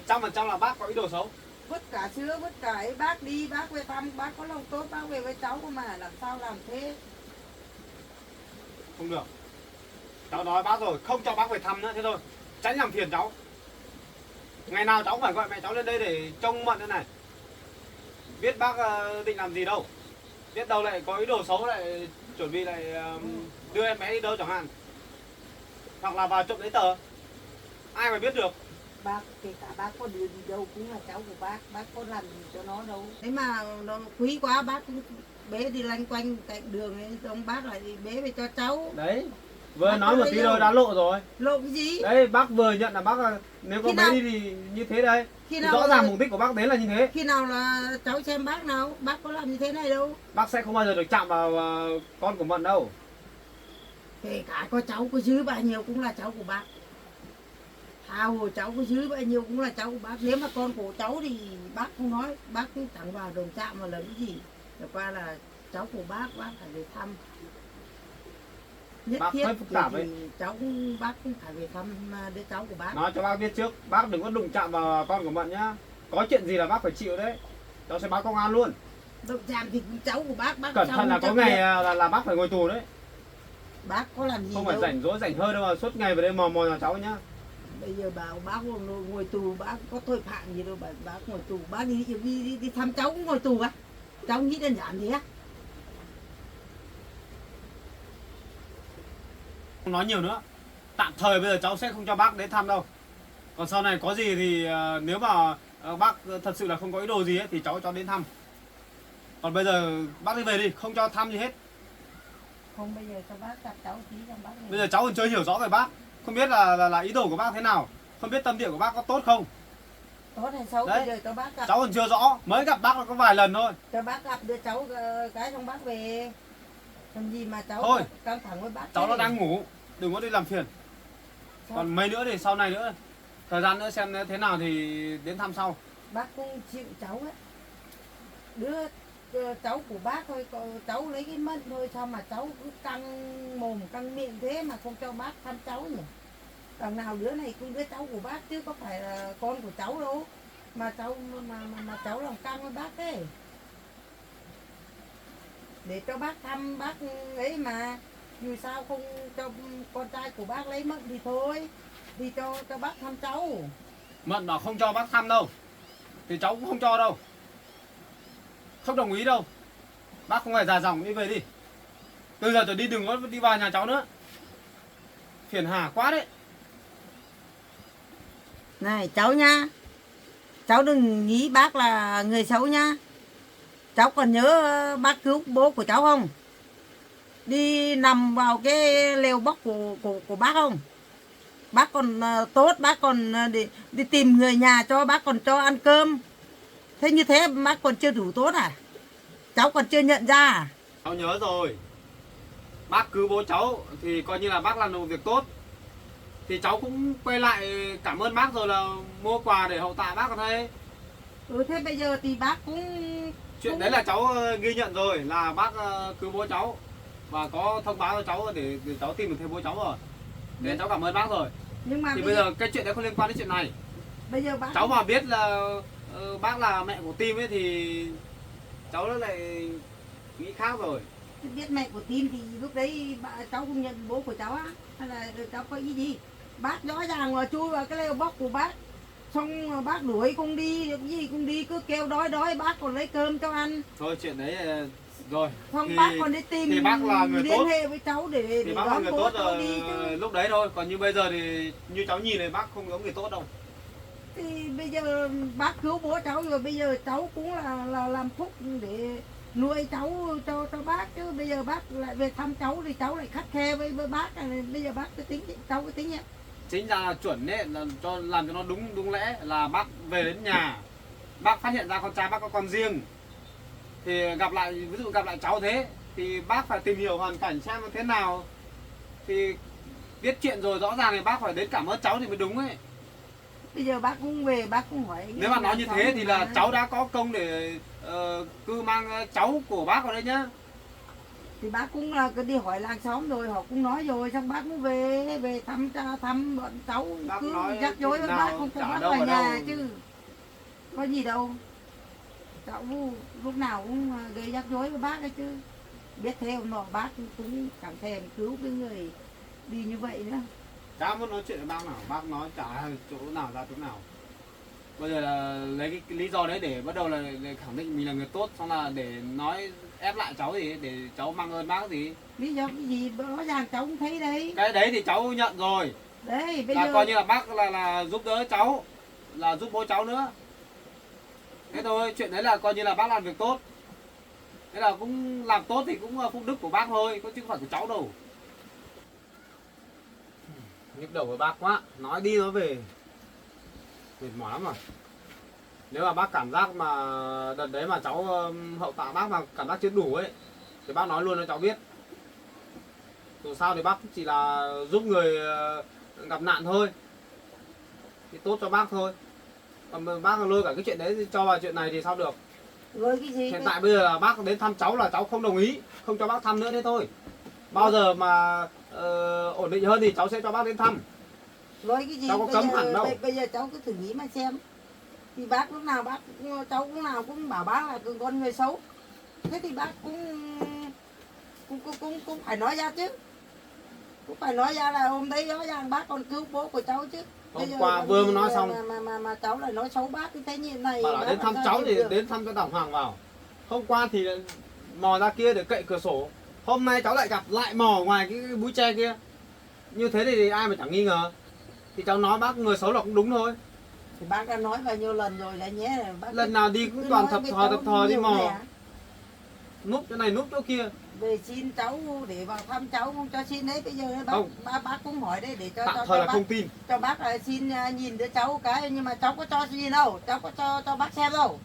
100% là bác có ý đồ xấu. vứt cả sữa vứt cả ấy, bác đi bác về thăm, bác có lòng tốt bác về với cháu cơ mà làm sao làm thế. Không được. Cháu nói bác rồi, không cho bác về thăm nữa, thế thôi. Tránh làm phiền cháu. Ngày nào cháu phải gọi mẹ cháu lên đây để trông Mận thế này. Biết bác định làm gì đâu. Biết đâu lại có ý đồ xấu lại chuẩn bị lại đưa em bé đi đâu chẳng hạn. Hoặc là vào trộm giấy tờ. Ai mà biết được. Bác kể cả bác có đưa đi đâu cũng là cháu của bác có làm gì cho nó đâu. Thế mà nó quý quá bác cũng bế đi lanh quanh cạnh đường ấy, ông bác lại đi bế về cho cháu. Đấy. Vừa Bác nói có một lấy tí đâu? thôi đã lộ rồi. Lộ cái gì? Đấy, bác vừa nhận là bác nếu có Khi bé nào? đi thì như thế đây. Khi Thì nào rõ là- ràng mục đích của bác đến là như thế. Khi nào là cháu xem bác nào, bác có làm như thế này đâu. Bác sẽ không bao giờ được chạm vào con của Mận đâu. Kể cả có cháu có dưới bao nhiêu cũng là cháu của bác. Thao hồ cháu có dưới bao nhiêu cũng là cháu của bác. Nếu mà con của cháu thì bác không nói, bác cũng thẳng vào đồng chạm mà làm cái gì. Thật qua là cháu của bác phải về thăm. Nhất Bác thiết hơi phức tạp thì ấy. bác cũng phải về thăm đứa cháu của bác. Nói cho bác biết trước, bác đừng có đụng chạm vào con của Mận nhá. Có chuyện gì là bác phải chịu đấy. Cháu sẽ báo công an luôn. Động chạm thì cháu của bác Cẩn sao thận là không có chấp ngày nhận. là bác phải ngồi tù đấy. Bác có làm gì Không đâu. phải rảnh rỗi rảnh hơi đâu mà suốt ngày về đây mò mò nhà cháu nhá. Bây giờ bảo bác ngồi tù, bác có tội phạm gì đâu mà bác ngồi tù. Bác đi thăm cháu cũng ngồi tù á. Cháu nghĩ đơn giản thế á. Không nói nhiều nữa. Tạm thời bây giờ cháu sẽ không cho bác đến thăm đâu. Còn sau này có gì thì nếu mà bác thật sự là không có ý đồ gì ấy, thì cháu cho đến thăm. Còn bây giờ bác đi về đi, không cho thăm gì hết. Không, bây giờ cho bác gặp cháu tí cho bác về. Bây giờ cháu còn chưa hiểu rõ về bác. Không biết là ý đồ của bác thế nào. Không biết tâm địa của bác có tốt không. Tốt hay xấu Đấy. bây giờ cho bác gặp. Cháu còn chưa rõ. Mới gặp bác là có vài lần thôi. Cho bác gặp đưa cháu cái xong bác về. Làm gì mà cháu Thôi. căng thẳng với bác. Cháu thế? nó đang ngủ. Đừng có đi làm phiền. Sao? Còn mấy nữa thì sau này nữa. Thời gian nữa xem thế nào thì đến thăm sau. Bác cũng chịu cháu ấy. Đứa cháu của bác thôi, cháu lấy cái Mận thôi, sao mà cháu cứ căng mồm căng miệng thế mà không cho bác thăm cháu nhỉ? Đằng nào đứa này cũng đứa cháu của bác chứ có phải là con của cháu đâu. Mà cháu mà cháu làm căng với bác thế. Để cho bác thăm bác ấy mà. Dù sao không cho con trai của bác lấy Mận thì thôi. Thì cho bác thăm cháu. Mận bảo không cho bác thăm đâu. Thì cháu cũng không cho đâu. Không đồng ý đâu. Bác không phải già dòng, đi về đi. Từ giờ trở đi đừng có đi vào nhà cháu nữa. Phiền hà quá đấy. Này cháu nha. Cháu đừng nghĩ bác là người xấu nha. Cháu còn nhớ bác cứu bố của cháu không? Đi nằm vào cái lều bóc của bác không? Bác còn tốt, bác còn đi tìm người nhà cho, bác còn cho ăn cơm. Thế như thế bác còn chưa đủ tốt à? Cháu còn chưa nhận ra à? Cháu nhớ rồi. Bác cứu bố cháu thì coi như là bác làm được một việc tốt. Thì cháu cũng quay lại cảm ơn bác rồi là mua quà để hậu tạ bác ở đây. Thế bây giờ thì bác cũng... Chuyện đấy là cháu ghi nhận rồi, là bác cứu bố cháu. Và có thông báo cho cháu để cháu tìm được thấy bố cháu rồi. Để cháu cảm ơn bác rồi. Nhưng mà Thì bây giờ cái chuyện đấy không liên quan đến chuyện này. bây giờ bác... Cháu mà biết là bác là mẹ của Tim ấy thì cháu lại nghĩ khác rồi. Biết mẹ của Tim thì lúc đấy cháu không nhận bố của cháu á? Hay là cháu có ý gì? Bác rõ ràng mà chui vào cái lều bóc của bác. Xong bác đuổi không đi, được gì không đi, cứ kêu đói bác còn lấy cơm cho ăn. Thôi chuyện đấy rồi. Xong Thì- bác còn đi tìm thì bác là người liên tốt. hệ với cháu để Thì bác là đón người bố tốt cháu đi chứ. lúc đấy thôi. Còn như bây giờ thì như cháu nhìn này bác không giống người tốt đâu. Thì bây giờ bác cứu bố cháu rồi, bây giờ cháu cũng là làm phúc để nuôi cháu cho bác chứ. Bây giờ bác lại về thăm cháu thì cháu lại khắt khe với bác. Bây giờ bác cứ tính, cháu cứ tính nhé. Chính ra là chuẩn đấy, là làm cho nó đúng lẽ là bác về đến nhà, bác phát hiện ra con trai bác có con riêng thì gặp lại, ví dụ gặp lại cháu thế thì bác phải tìm hiểu hoàn cảnh xem nó thế nào, thì biết chuyện rồi rõ ràng thì bác phải đến cảm ơn cháu thì mới đúng ấy. Bây giờ bác cũng về, bác cũng hỏi. Nếu mà nói như cháu thế thì là mà. cháu đã có công để cư mang cháu của bác vào đây nhá. Thì bác cũng là cứ đi hỏi làng xóm rồi, họ cũng nói rồi, xong bác cũng về thăm bọn cháu. Bác cứ nói rắc rối với nào bác, không cho chả bác đâu vào ở nhà đâu. chứ. có gì đâu. Cháu lúc nào cũng gây rắc rối với bác ấy chứ. Biết thế hôm nọ bác cũng chẳng thèm cứu cái người đi như vậy nữa. Cháu muốn nói chuyện với bác nào, bác nói trả chỗ nào ra chỗ nào. Bây giờ là lấy cái lý do đấy để bắt đầu là để khẳng định mình là người tốt, xong là để nói ép lại cháu gì, để cháu mang ơn bác gì. Lý do cái gì rõ ràng cháu cũng thấy đấy. Cái đấy thì cháu nhận rồi. Đấy bây Là giờ coi như là bác là giúp đỡ cháu, là giúp bố cháu nữa. Thế thôi, chuyện đấy là coi như là bác làm việc tốt. Thế là cũng làm tốt thì cũng là phúc đức của bác thôi, chứ không phải của cháu đâu. Nhức đầu với bác quá, nói đi nói về mệt mỏi lắm rồi. Nếu mà bác cảm giác mà đợt đấy mà cháu hậu tạ bác mà cảm giác chưa đủ ấy, thì bác nói luôn cho cháu biết. Dù sao thì bác chỉ là giúp người gặp nạn thôi, thì tốt cho bác thôi. Còn bác lôi cả cái chuyện đấy cho vào chuyện này thì sao được. với cái gì Hiện tại bây giờ là bác đến thăm cháu là cháu không đồng ý, không cho bác thăm nữa thế thôi. Bao giờ mà ổn định hơn thì cháu sẽ cho bác đến thăm. với cái gì Cháu có bây cấm giờ, hẳn đâu. bây giờ cháu cứ thử nghĩ mà xem. Thì bác lúc nào cháu lúc nào cũng bảo bác là con người xấu. Thế thì bác cũng phải nói ra chứ. Cũng phải nói ra là hôm đấy rõ ràng bác còn cứu bố của cháu chứ. Hôm qua vừa mới nói xong Mà cháu lại nói xấu bác thế như này. bảo là đến thăm cháu thì đến thăm cho đàng hoàng vào. Hôm qua thì mò ra kia để cậy cửa sổ. Hôm nay cháu lại gặp lại mò ngoài cái búi tre kia. Như thế thì ai mà chẳng nghi ngờ. Thì cháu nói bác người xấu là cũng đúng thôi. Thì bác đã nói bao nhiêu lần rồi là nhé. Bác Lần nào đi cũng toàn thập thò đi mò. Núp chỗ này núp chỗ kia. Về xin cháu để vào thăm cháu không cho xin đấy. Bây giờ bác cũng hỏi đấy để cho Tạm cho thời là bác, không tin. cho bác là xin nhìn đứa cháu cái. Nhưng mà cháu có cho gì đâu. Cháu có cho bác xem đâu.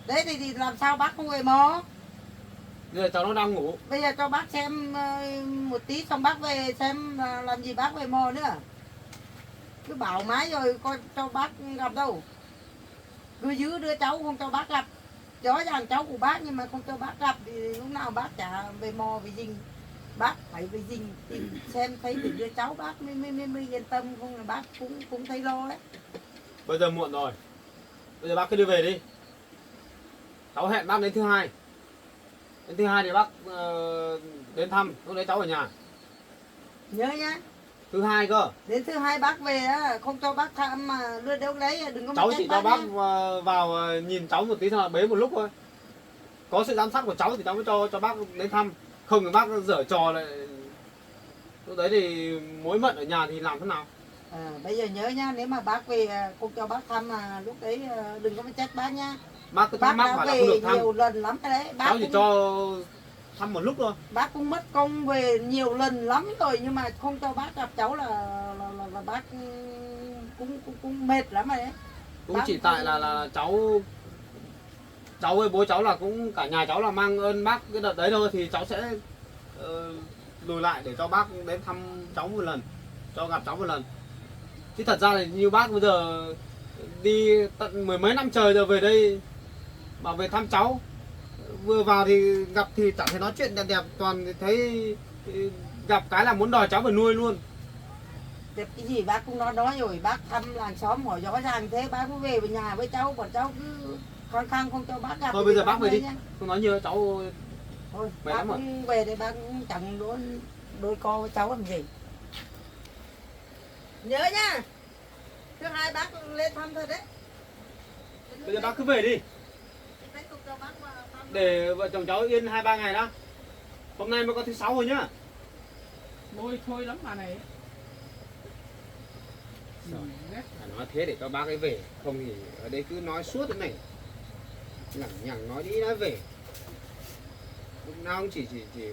Đấy thì làm sao bác không về mò. Bây giờ cháu nó đang ngủ. Bây giờ cho bác xem một tí xong bác về xem làm gì bác về mò nữa. Cứ bảo mãi rồi coi cho bác gặp đâu. Cứ giữ đứa cháu không cho bác gặp. Rõ ràng cháu của bác nhưng mà không cho bác gặp thì lúc nào bác chả về mò về rình. Bác phải về rình tìm xem thấy được đứa cháu bác mới yên tâm, không là bác cũng thấy lo đấy. Bây giờ muộn rồi. Bây giờ bác cứ đi về đi. Cháu hẹn bác đến thứ hai. Đến thứ hai thì bác đến thăm, lúc đấy cháu ở nhà. Nhớ nhá. Thứ hai cơ. Đến thứ hai bác về á, không cho bác thăm mà đưa đâu đấy đừng có Cháu mà chỉ trách cho bác nhá. vào nhìn cháu một tí thôi, bế một lúc thôi. Có sự giám sát của cháu thì cháu mới cho bác đến thăm. Không thì bác dở trò lại. Lúc đấy thì mối mận ở nhà thì làm thế nào? Bây giờ nhớ nhá, nếu mà bác về không cho bác thăm mà lúc đấy đừng có mà trách bác nhá. Bác cứ Bác thắc mắc đã phải là không về được thăm. nhiều lần lắm cái đấy. Bác Cháu chỉ cũng, cho thăm một lúc thôi. bác cũng mất công về nhiều lần lắm rồi nhưng mà không cho bác gặp cháu là bác cũng mệt lắm rồi đấy. Cũng Bác chỉ tại là cháu với bố cháu là cũng cả nhà cháu là mang ơn bác cái đợt đấy thôi, thì cháu sẽ lùi lại để cho bác đến thăm cháu một lần, cho gặp cháu một lần. Chứ thật ra thì như bác bây giờ đi tận mười mấy năm trời rồi về đây bảo về thăm cháu, vừa vào thì gặp thì chẳng thấy nói chuyện đẹp đẹp, toàn thấy gặp cái là muốn đòi cháu về nuôi luôn. Đẹp cái gì bác cũng nói rồi, bác thăm làng xóm hỏi rõ ràng thế bác cũng về nhà với cháu, còn cháu cứ khăng khăng không cho bác gặp. Thôi bây giờ bác về đi, nhá. không nói nhiều cháu. Thôi Mệt bác lắm rồi. cũng về đây bác cũng chẳng đôi co với cháu làm gì. Nhớ nhá. Thứ hai bác lên thăm thôi đấy. Bây giờ bác cứ về đi, Đấy, không cho bác vào thăm. để vợ chồng cháu yên 2-3 ngày đã. Hôm nay mới có thứ 6 rồi nhá. Lôi thôi lắm bà này. Phải nói thế để cho bác ấy về, không thì ở đây cứ nói suốt thế này, lẳng nhằng nói đi nói về. Lúc nào cũng chỉ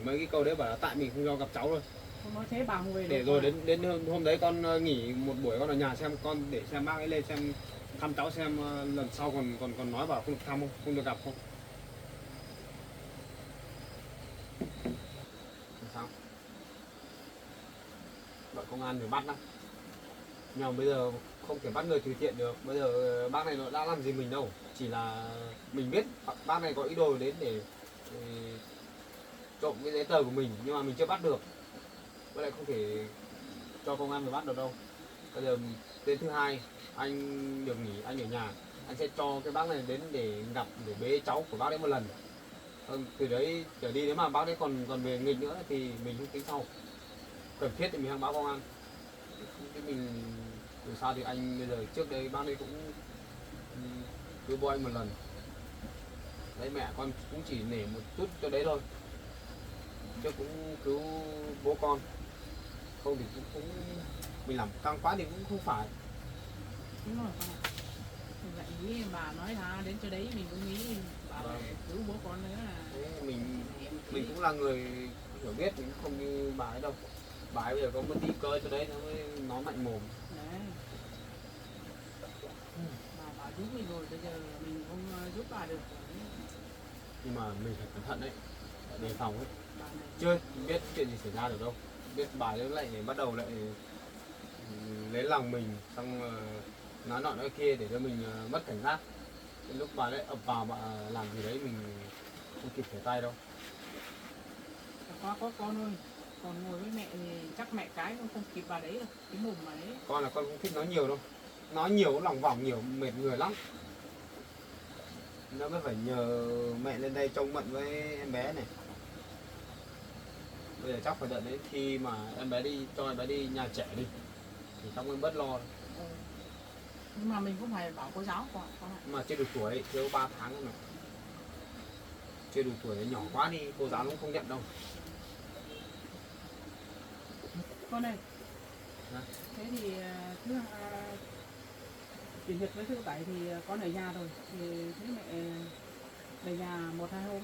mấy cái câu đấy bảo là tại mình không cho gặp cháu thôi. Không nói thế bà không về Để được rồi mà. đến hôm đấy con nghỉ một buổi, con ở nhà xem, con để xem bác ấy lên xem thăm cháu, xem lần sau còn nói bảo không được thăm không, không được gặp không. Sao? Bọn công an phải bắt lắm. Nhưng mà bây giờ không thể bắt người tùy tiện được. Bây giờ bác này nó đã làm gì mình đâu. Chỉ là mình biết bác này có ý đồ đến để trộm cái giấy tờ của mình, nhưng mà mình chưa bắt được. Với lại không thể cho công an phải bắt được đâu. Bây giờ đến thứ hai anh được nghỉ, anh ở nhà. anh sẽ cho cái bác này đến để gặp, để bế cháu của bác đấy một lần. Từ đấy trở đi, nếu mà bác đấy còn về nghịch nữa thì mình không tính sau, cần thiết thì mình hăng báo công an. Chứ mình dù sao thì anh bây giờ trước đây bác đấy cũng cứu bố anh một lần đấy, mẹ con cũng chỉ nể một chút cho đấy thôi, chứ cũng cứu bố con, không thì cũng mình làm căng quá thì cũng không phải. Đúng rồi con ạ. Thì vậy nghĩ bà nói là đến chỗ đấy mình cũng nghĩ bà Vâng. lại cứu bố con nữa là Thế mình cũng là người hiểu biết, mình cũng không như bà ấy đâu. Bà ấy bây giờ có một tí cơ cho đấy nó mới nói mạnh mồm. đấy. Bà giúp mình rồi, bây giờ mình không giúp bà được. Nhưng mà mình phải cẩn thận đấy, phải đề phòng ấy. Bà này Chưa biết chuyện gì xảy ra được đâu, biết bà ấy lại bắt đầu lại lấy lòng mình, xong nói nọ nói kia để cho mình mất cảnh giác. Đến lúc bà lại ập vào bà làm gì đấy mình không kịp trở tay đâu. có con ơi, còn ngồi với mẹ thì chắc mẹ cái cũng không kịp bà đấy đâu, cái mồm bà đấy. Con là con không thích nói nhiều đâu, nói nhiều cũng lòng vòng nhiều, mệt người lắm. Nó mới phải nhờ mẹ lên đây trông mận với em bé này. Bây giờ chắc phải đợi đến khi mà em bé đi, cho em bé đi nhà trẻ đi thì chắc mới bớt lo. Ừ. Nhưng mà mình cũng phải bảo cô giáo con ạ. Mà chưa được tuổi, thiếu 3 tháng rồi mà. Chưa đủ tuổi nhỏ quá đi, cô giáo cũng không nhận đâu. Con ơi, Dạ. thế thì chủ nhật với thứ bảy thì con ở nhà rồi, thì thế mẹ về nhà 1-2 hôm,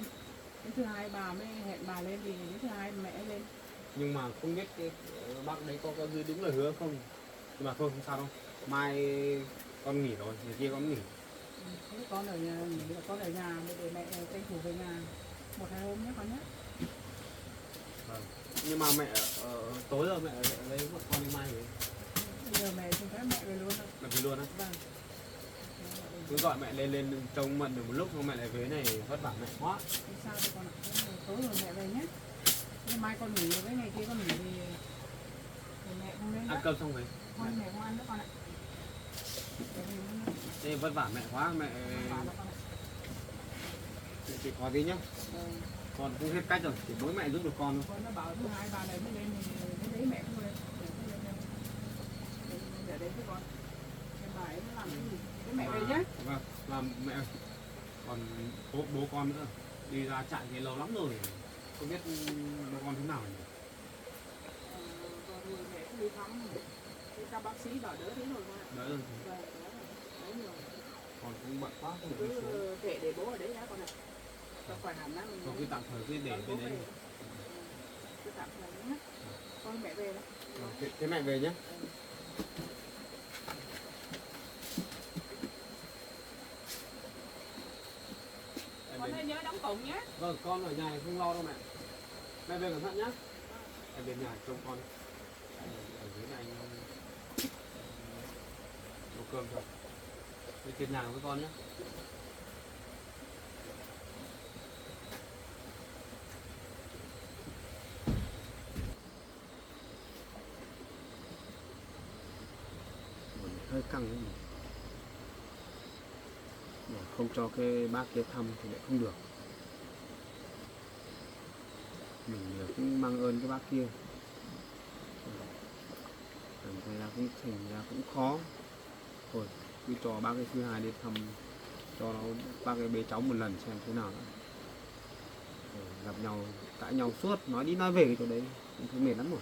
đến thứ hai bà mới hẹn bà lên thì đến thứ hai mẹ lên. Nhưng mà không biết cái bác đấy có giữ đúng lời hứa không. Nhưng mà thôi không sao đâu, mai con nghỉ rồi, ngày kia con nghỉ. Thế con ở nhà nghỉ, con ở nhà để mẹ tranh thủ về nhà 1-2 hôm nhé con nhé. Nhưng mà mẹ tối rồi mẹ lấy bọn con đi mai về. Bây giờ mẹ xin phép mẹ về luôn thôi. Mẹ về luôn á. Vâng. Cứ gọi mẹ lên trông mận được một lúc xong mẹ lại về này vất vả mẹ quá. Không sao thì con ạ. Tối rồi mẹ về nhé. Nhưng mai con nghỉ với ngày kia con nghỉ thì mẹ không lên Ăn nữa. cơm xong về. Thôi mẹ không ăn nữa con ạ. Mẹ về luôn nữa. Thế vất vả mẹ quá, mẹ Bảo là con ạ. chỉ có tí nhá. Ừ. Con cũng hết cách rồi, chỉ mỗi mẹ giúp được con thôi. Con nó bảo thứ hai bà này mới lên thì đến đấy mẹ cũng lên. Để đấy với con. Cái bà ấy nó làm cái gì? Thế mẹ về nhé. Vâng, và mẹ ơi, còn bố con nữa. Đi ra chạy thì lâu lắm rồi, không biết bố con thế nào nhỉ? Rồi mẹ cũng đi thăm. Các bác sĩ bảo đỡ thế rồi con ạ. Đỡ rồi, Vâng, đỡ nhiều. con cũng bận quá không được đi xuống. Cứ kệ để bố ở đấy nhá con ạ. Không phải hẳn lắm. Con cứ tạm thời cứ để bên đấy. Cứ tạm thời nhé. Con mẹ về đó. Thế mẹ về nhé. Con hãy nhớ đóng cổng nhé. Vâng, con ở nhà thì không lo đâu mẹ. Mẹ về cẩn thận nhá. Em bên nhà trông con. Ở dưới này anh nấu cơm thôi. Đi tiền nhà với con nhé. Hơi căng đấy. Để không cho cái bác kia thăm thì lại không được. Mình cũng mang ơn cái bác kia, cảm thấy là cũng thành ra cũng khó. Thôi cứ cho bác cái thứ hai đi thăm, cho nó bác cái bế cháu một lần xem thế nào nữa. Gặp nhau cãi nhau suốt, nói đi nói về cái chỗ đấy cũng thấy mệt lắm rồi.